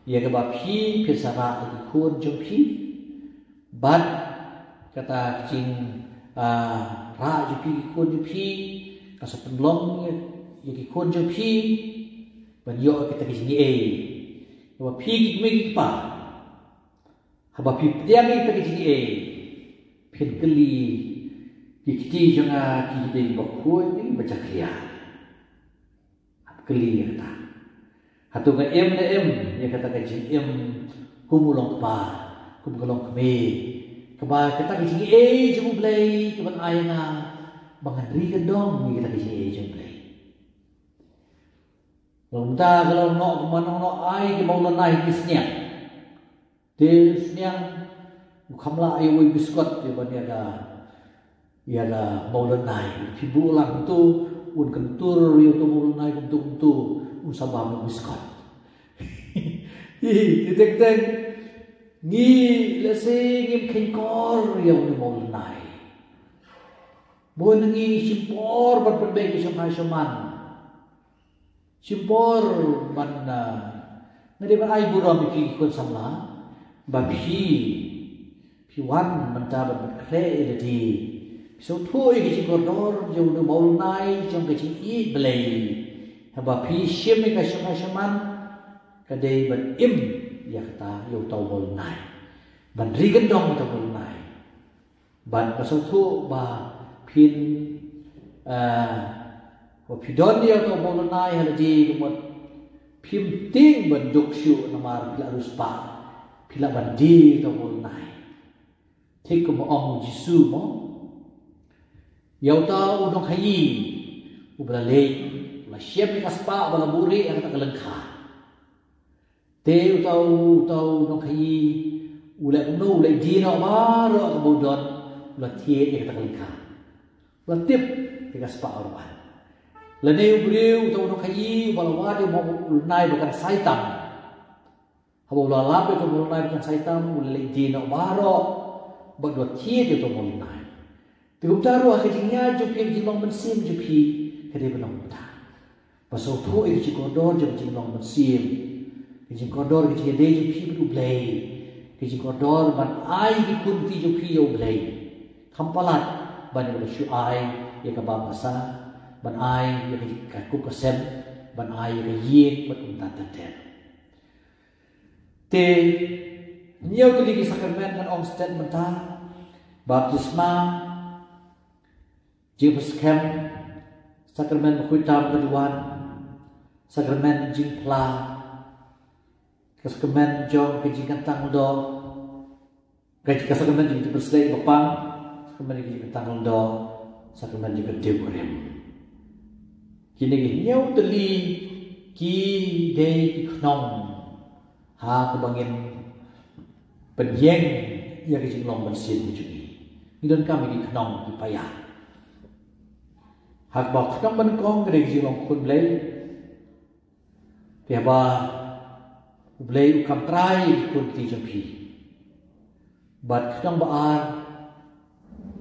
ya ka ba pi sara ka kun jom pi bat kata jing ra ju pi kun ju pi kasapen long ya ki kun ju pi ban yo kita ke sini ba pi ki me ki pa haba pi dia mi ta ke sini pin keli ki ti janga ki de ba kun ni baca kriya keli kata hatu ka na ya kata ka jing humulong pa kumulong kami kaba kata ka jing jemu blay kaban ayana bangandri ka dong ni kata ka jing jemu blay lomta kalau no manong no ay ki maulan ay kisnya de snyang kamla ay way biskot di ban ya ga maulan ay fibulang tu un kentur yo to maulan ay kuntu un sabam biskot tek ngi lese ngim kengkor yo ni maulan ay bon ngi simpor ban perbe ki shaman simpor ban ngade ban ay buram pi kon samla ba pi wan man ta ban kre di so thôi cái chuyện đó dùng được bao nay trong cái chuyện ít blay và phi xem cái shaman cái đây bật im ya ta yêu tàu bao nay ban rigen dong tàu bao nay ban pasal thu ba pin và phi don dia tàu bao nay hay là gì cái một phim tiếng ban duk shu namar pila ruspa pila ban di tàu bao nay thế cũng ông Giêsu mo yau tahu dong hayi ubra le la siap ni kaspa bala buri yang tak kelengka te tahu dong hayi ulai no ulai dino maro kabudon la tie yang tak kelengka la tip ni kaspa orban la ne ubriu tahu dong hayi bala wadi mo nai bukan saitam habo la lape to mo nai bukan saitam ulai dino maro badwa tie to mo nai Tiga taruh akhirnya jupir jilong bensim jupi kede benong ta. Pasal tu iki kodor jilong bensim. Iki kodor iki de jupi bu blay. Iki kodor ban ai ki kunti jupi yo blay. Kampalat ban yo shu ai ya ka ba masa ban ai ya ka ku kasem ban ai ya ye bat unta taten. Te nyau kali ki sakramen kan om statement ta baptisma Jibus kem sakramen menghutam keduan sakramen jingpla sakramen jong kejikan tangdo kejikan sakramen jing berselai bapang sakramen kejikan tangdo sakramen juga deburim kini nyau teli ki dei knong ha kebangin penyeng yang kejing long bersin juga ni dan kami di knong di payah hak bak knong ban kong gede jilong kun blay dia ba blay ukam trai kun ti jampi bat knong baar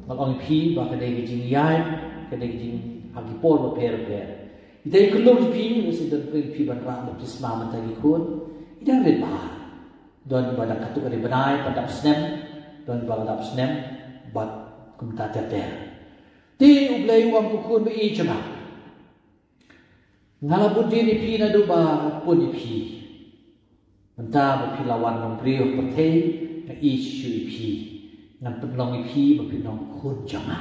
malong pi ba gede jing yai gede jing hak pol ba per idai kulong pi mesti dan pi ban ra baptisma man tagi kun idai red ba don ba katu gede banai padap snem don ba padap snem bat kum ta ter ti ublay wang kukun ba ichana ngalabut di pi na do ba pun pi menta ba pi lawan nong priyo pathe na ichu pi ngan penlong pi ba pi nong kun jama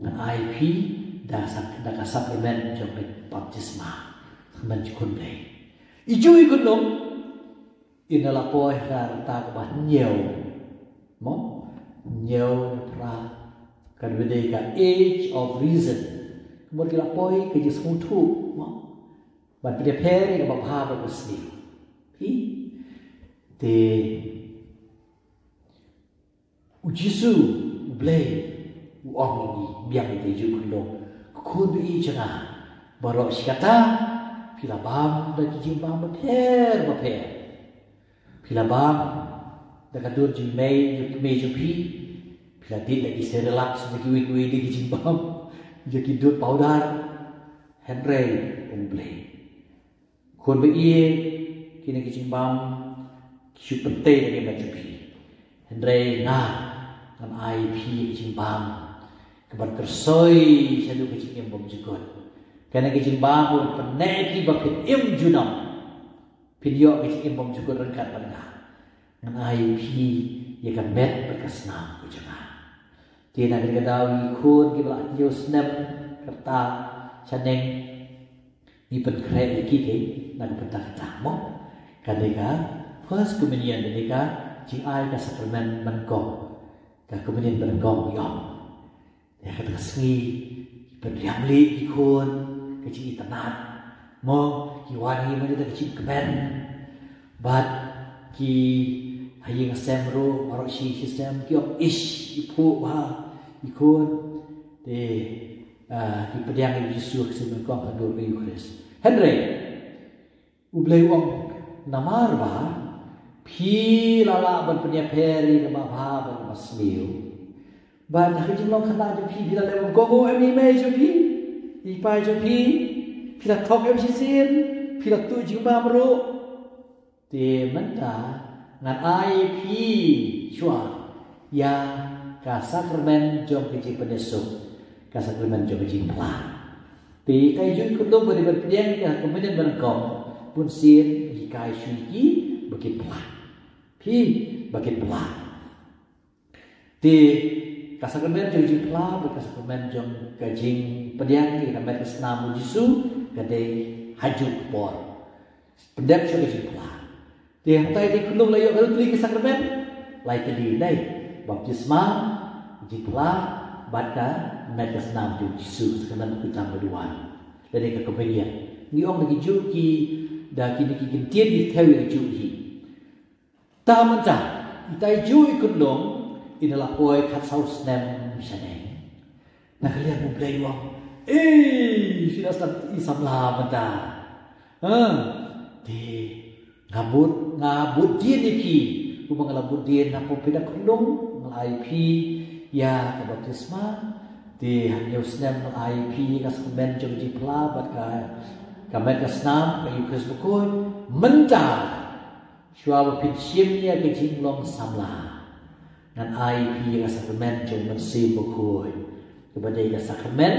ngan ai pi da ka supplement jong baptisma man kun blay ichu ikun long inala poy ra ta ba nhiều mo nhiều ra kan bede ka age of reason kemudian kita poi ke jis mutu ban pede pere ka bapha ba kusni pi te Jisu blay uang ini biang itu juga kun bi jana barok sikata pila bam da kijing bam bapher pila bam da kadur ji mei ju pi pila dit lagi serelak sebagai wik di kijing bam jadi dut powder Henry blay kun bi kini kijing bam kisu pente lagi baju pi Henry kan IP kijing bam kabar kersoi sadu kijing yang bom jikot karena kijing bam pun peneki bakit im junam video kijing yang bom jikot rengkat benda kan IP ya kan met berkesnam ujana tina kedau ikun kibla yo snap kerta chaneng ni penkre iki ke nan pentak mo kadeka first communion dedeka jing ai ka sakramen mengkong ka communion mengkong yo ya kata sengi berdiamli ikun kecil tanat mo kiwani mana dah kecil kemen bat ki hayang semro marok si sistem kio ish ipu bah ikun de ki pediang Yesus kesempatan kau hadur ke Eucharis Henry ublay wong namar ba pi lala ban penyaperi nama ba ban masmiu ban hari jumlah kena je pi bila lewat gogo emi mei je pi ipai je pi bila tok em sin bila tu jumlah meru te menta ngan ai pi shua ya ka sakramen jom ke penesuk ka sakramen jom ke pla te kai jun ku dong beri berpiang ka kemudian berkong pun sin ikai syuki bagi pla pi bagi pla te kasakramen jong pla kasakramen jong kajing pediang kita met kesnamu Jisu kadai haju por pendek jong kajing pla dia tai di kulung layo kalau tuli kasakramen lai tadi dai baptisma jing pla bata met kesnam jong Jisu sekarang kita berduaan dari kekompenian ni ong lagi juki da kini kikin tian di tewi juki ta menta itai ju ikut long inilah poi kat saus nem misalnya. Nah kalian mau beli uang, sudah start isam lah benda. Di ngabut dia ni pi, rumah ngabut dia napo peda kundung ngelai pi ya baptisma di hanya usnem ngelai pi kas kemen jom jipla bat kamen kasnam kayu kes bukun mentah. Shua bapit shimnya kejing long samlah. Dan IP ka sakramen jom mensim bukuy kepada ka sakramen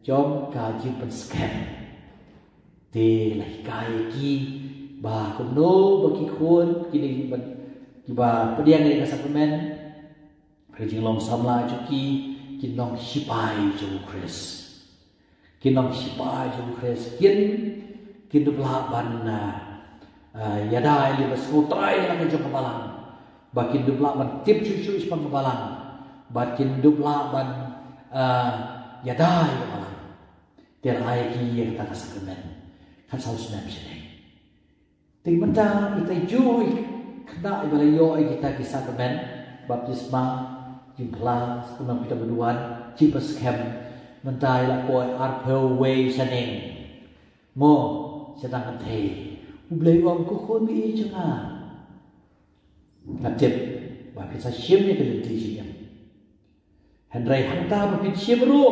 jom ka jim penskem di lahi kai ki ba kumno baki kun kini ba pediang ka sakramen kajing long samla juki kinong sipai jom Kris kinong sipai jom Kris kin dubla ban yadai libas utrai la jom kebalang bakin dubla ban tip cucu ispan kebalang bakin dubla ban yadai kebalang tiar aiki yang kata sakramen kan saus nabi sini ting menta kita jui kena ibalayo kita ki sakramen baptisma jimpla sakramen kita berduaan cipes kem menta ila koi arpel way saning mo sedang tei ublay om ku khon bi changa Ngapjep, bapit sa siyem ni kalenti siyem. Henry hangta bapit siyem ro,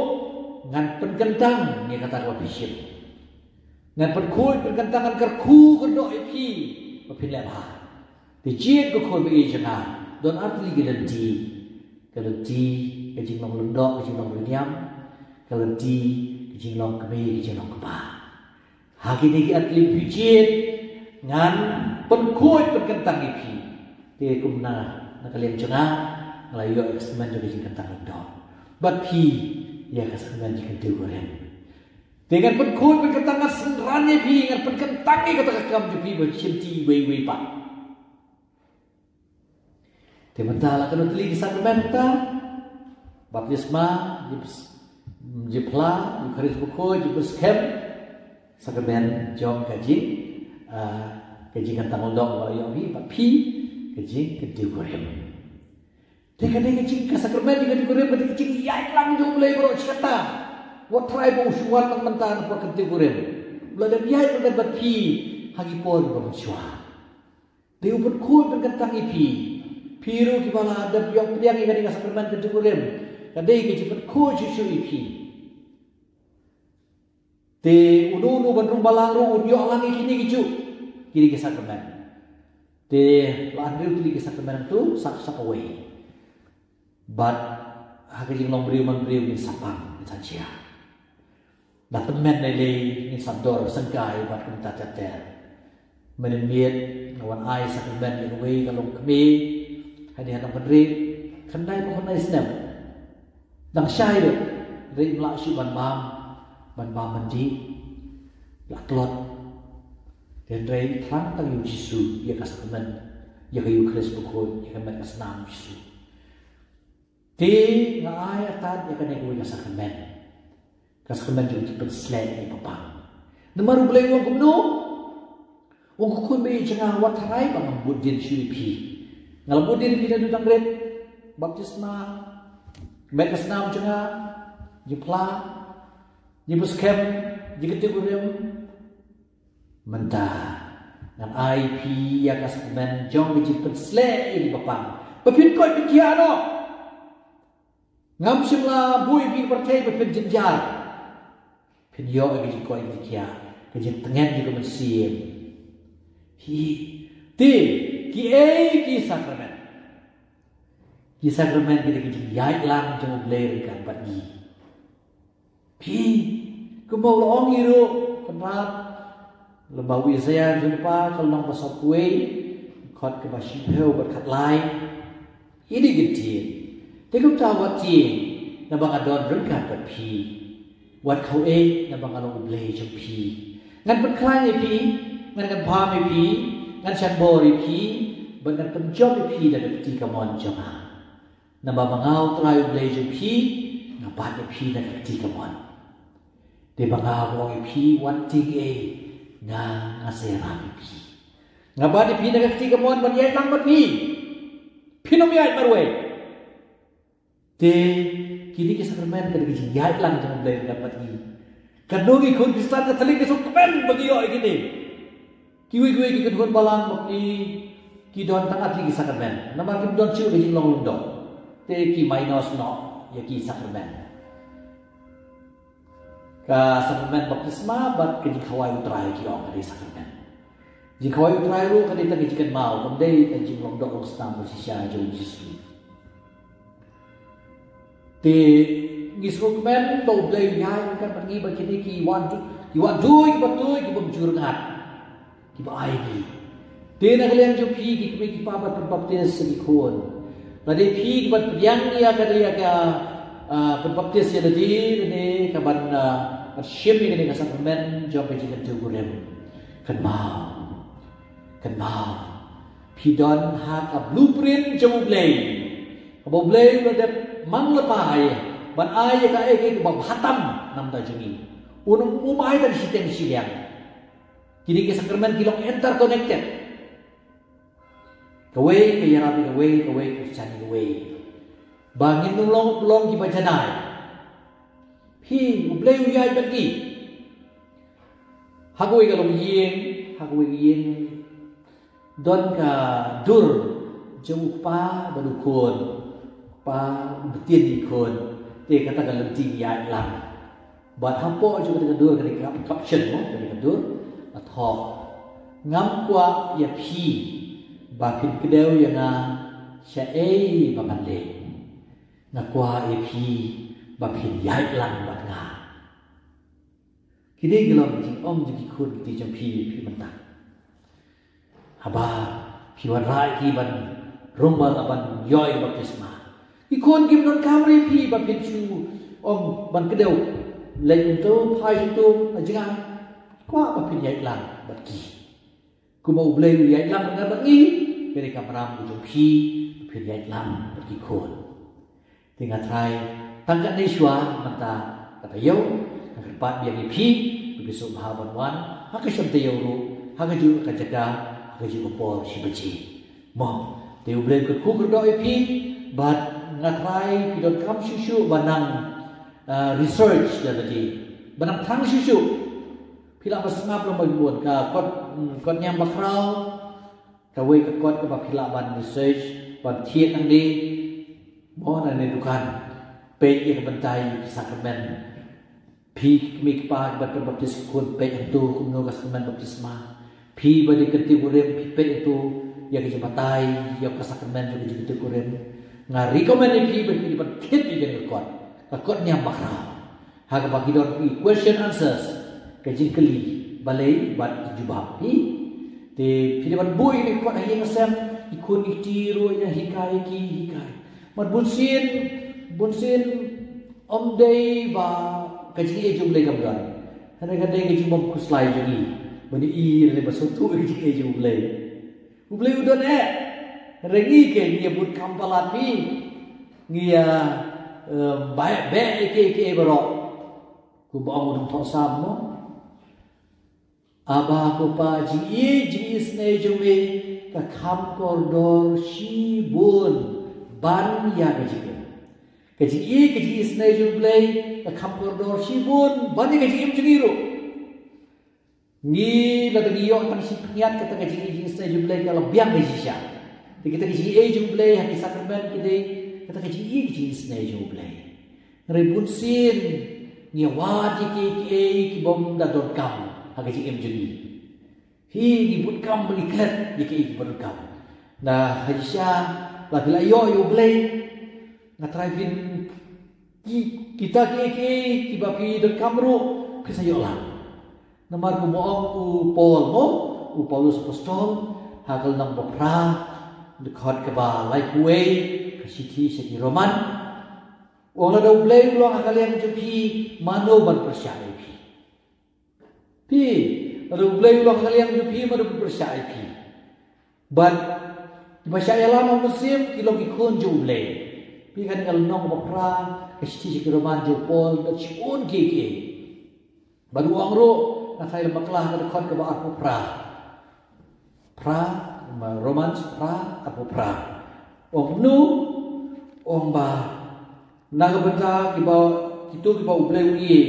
ngan penkentang ni kata bapit siyem. Ngan penkuy penkentang ngan kerku kedok ipi, bapit lebah. Dijien ke kuy bi jena, don arti kalenti kajing long lendok, kajing long berdiam, kalenti kajing long kemi, kajing long keba. Haki ni arti bijien ngan penkuy penkentang ipi. Dia kumna nakalian jengah ngelayu ekstremen juga jingkan tangan dong. But pi ya ekstremen jingkan diuren. Dengan penkuy penkentangan senrannya pi dengan penkentangi kata kakam jupi bercinti wei pak. Tementala kena teli di sakramen ta baptisma jipla Eucharis buku jipus kem sakramen jom kajing kajingkan tangan dong ngelayu pi but pi kajing kediuren. Teka dia kecing ka sakramen dengan dikurem ketika kecing yai lang jo mulai bro cerita. Wat try bo usual nang mentan pa ketika dikurem. Belada yai kan bat pi hagi por ba usual. Dia uput kuy berkentang ipi. Piru ki bala ada yang piang ikan dengan sakramen ketika dikurem. Kadai kecing bat kuy susu ipi. Te unu bandung balang unyo alangi kini kicu kiri ke sakramen. Te landri kiri ke sakramen tu sak away. But hagajing long beriu ni sapang ni sancia. Dah temen ni sabdor sengkai buat kita teter. Menemiat ngawan ai sakramen ni away kalau kami hadi hadang pedri kendai pokon ai senam. Dang syai dia dari melak syu ban bam mandi la klot dan rai tang tang yu Yesu ya kasamen ya kayu Kristus bukod ya kamen kasnam Yesu ti ngai atat ya kan ego kasamen juga tipet slay ni papang namaru blay wong kumno wong kukun be jenga wat harai bang budin syupi ngal budin pina dutang red baptisma mek kasnam jenga jepla Jibus kem jika tiburem mentah dan IP yang kasmen jong jipet slay ini papang pepin koi pikiano ngam simla bui pi pertai pepin jenjar pin yo agi koi pikia kejin tengen juga mensim hi ti ki sakramen kita kejin yai lang jong blair kan pagi pi kumau loong iru kenap lebawi saya jumpa kalau nang pasal kue kot ke bashi heu berkat lain ini gede tegup tahu ti na bang adon rengkat pi wat kau na bang along blay jom pi ngan berklai pi ngan pam pi ngan chandbori pi ngan penjom pi dan ti kamon jama na bang mangau trai blay jom pi ngabat pi dan ti kamon di bangga wong ipi wanting nga serang ipi ngabadi pi naga ketiga mon ban yai lang pi pinom yai marwe te kini ke sakramen kada ke yai lang jangan blay dapat i kadogi kon kristan ka tali ke sokmen bagi yo ikini kiwi ki kedon balang bagi ki don tangat ki sakramen nama ki don ciu ke long lundo te ki minus no ya ki sakramen ka sakramen baptisma bat ke jikawai utrai ki ong kadi sakramen jikawai utrai ru kadi tagi jikan mau kamdei tan jing long dok long stam bersisya jong Yesu te gisrukmen to blay yai kan pergi bakini ki wan dui ki batui ki bumjur ngat ki ba ai ki te na kalian jo pi ki pa baptis ki kon lade pi ki bat yang ya kadi ya ka baptis ya tadi ni kaban Syim ini dengan sakramen jawab jikan jugurem kenal pidon hak a blueprint jauh blay abo blay udah mang lepai ban ay ka ke bab hatam nam da jungi unum umay dan siteng siliang kini ke sakramen kilong interconnected kaway kayarabi kaway kristiani kaway bangin nulong ki bajanay hi ublay uyay bagi hagwe kalau yeng don ka dur jauh pa badukon pa betin ikon te kata ka lenting ya lang bat hampo juga dengan dur ka caption mo dengan dur atho ngam kwa ya phi ba phin kedeu ya nga sha bakan le na kwa ya phi ba phin yai lang bat nga kini gelom ji om ji kun ti jam phi mentang haba phi wan rai ki ban rumbal aban yoi baptisma ikon kim non kamri phi ba phin chu om ban kedeu lệnh tu phai tu ajang kwa ba phin yai lang bat ki kuma ublei yai lang na bat ngi kini kamram ju phi phin yai lang bat ki kon tinggal try tangkat ni shwa mata kata yo kepat biar pi besok bahawan wan haka syam te yo haka ju ka jaga haka ju por si baci mo te ublei ke ku do pi but ngatrai pidon kam shushu banang research tadi banang thang shushu pila pasngap lo magbuat ka kot nyam bakrau kawe ka kot ka pila ban research ban thiet ang di mo na ne dukan pe ik bantai sakramen pi mi pa bat baptis kun pe tu kumno ka sakramen baptisma pi badi keti urem pi pe itu ya ke batai ya ka sakramen jo ke urem nga recommend pi badi bat thiet di den kot nyam bakrau ha ka bagi don question answers kajikali balai bat jubab ni te pilihan boy ni kot yang sem ikun itiru nya hikai mat bunsin omdei ba kaji jublai gamdan hana gadai kaji mom kuslai jungi bani i le basotu kaji jublai udon regi ke dia but kampalat ni ngia baik ke baro ku bawa dong thok sam no aba ko pa ji isne jume ka kham kordor shi bun ban ya kaji isne jume ka kham kordor shi bun ban kaji im jiro ni la tagi yo tan si niat kata kaji isne jume kalau biang kaji sya kita kaji jume ha sakramen kide kata kaji isne jume rebun sin ni wadi ki bom da dot kam hagaji em juni hi ni but kam beliklet ki ber kam na haisha la bila yo blay ngatrai bin kita ki bapi dot kam ro kisa yo la namar ko mo u Paul mo u Paulus apostol hagal nang bopra de khot ka ba lai kuei kasiti seki roman orang ada blay ulang kalian jepi mano ban persyai pi ada blay ulang kalian jepi mano ban persyai pi ban persyai lama musim kilo ikon jo blay pi kan kalau nong bapra kesti roman jo Paul da chion ke baru ang ro na saya baklah na kon ke ba aku pra romans pra aku pra ong nu ong ba naga benda kita ublay uye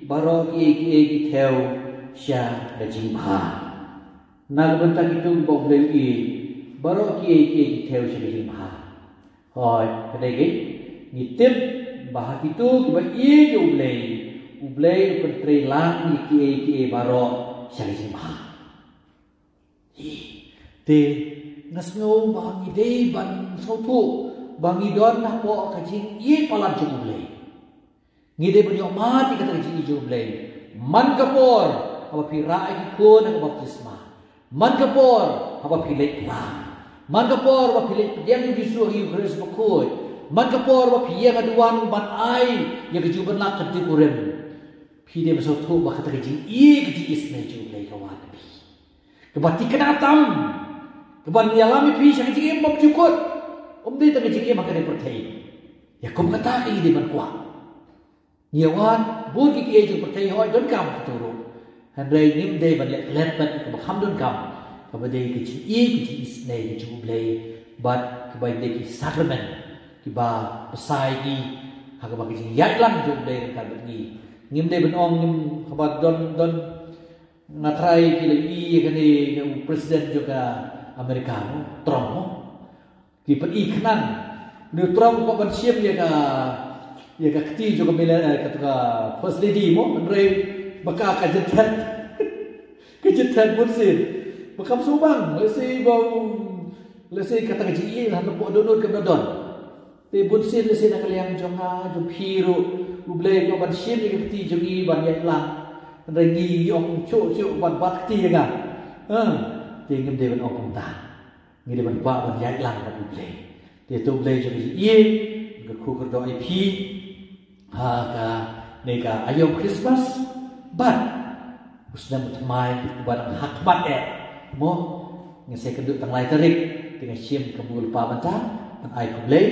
baro ki theo sya rajimha naga benda kita ublay uye baro ki theo sya rajimha hoy kadai ge nitip bah kita iye ublay pentre lang ki baro sya rajimha te ngasno bangi dei ban sautu bangi don na po kajing i palan jublay ngide banyo mati kata kajing jublay man kapor apa pirai ko na baptisma man kapor apa pilek lang man kapor apa pilek yang disu yu Kristus bakoi man kapor apa piang aduan ban ai ya kejuban lak kati kurem pide besotu ba kata kajing i kajing isne jublay kawan kebati kenatam keban yalami pi sa kajing bab jukut Omdi tak kecik makan dia percaya. Ya kau kata ini di mana? Nyawan buat kiki eju percaya hoi don kam keturu. Handai nim day balik lepat ke baham don kam. Kabadai kecik isnai kecik ublay. But kebaik day ki sakramen. Kiba pesai ki hagaba kecik yat lang jo ublay kan berni. Nim day benong nim kabad don ngatrai kila kan ni presiden juga Amerika Trump Kipat iknan, neutral ko ban siap ya ka keti juga milen kata first lady mo andre baka kajetan bunsin bakam subang lesi kata kaji lah no donor ke don te bunsin lesi nak liang jonga jo piru ublay ko ban siap ya keti jogi ban ya lang andre gi ong chu ban bakti ya te ngem de ban ong ta ngi de ban ba ban ya lang ban ublay te to ublay jo ye ga khu ko do ip ha ka neka ayo Christmas ban usna mutmai ban hakmat mo ngesai kedut tang lai tarik dengan siam kebul pa banta ban ai kublay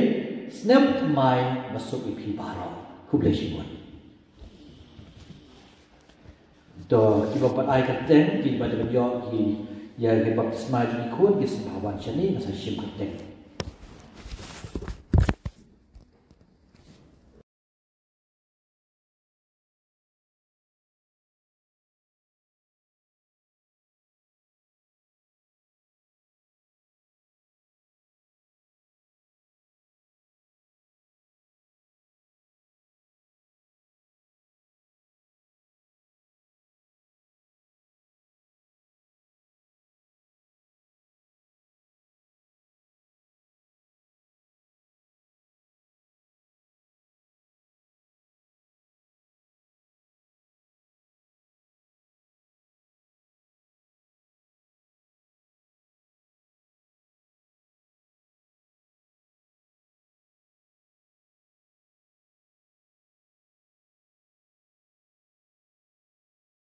snap mai masuk ip baro kublay sibuan to kiba ban ai katen ki ba de yo ki ya ke baptisma ji kun ki sembawan chani masa siam katen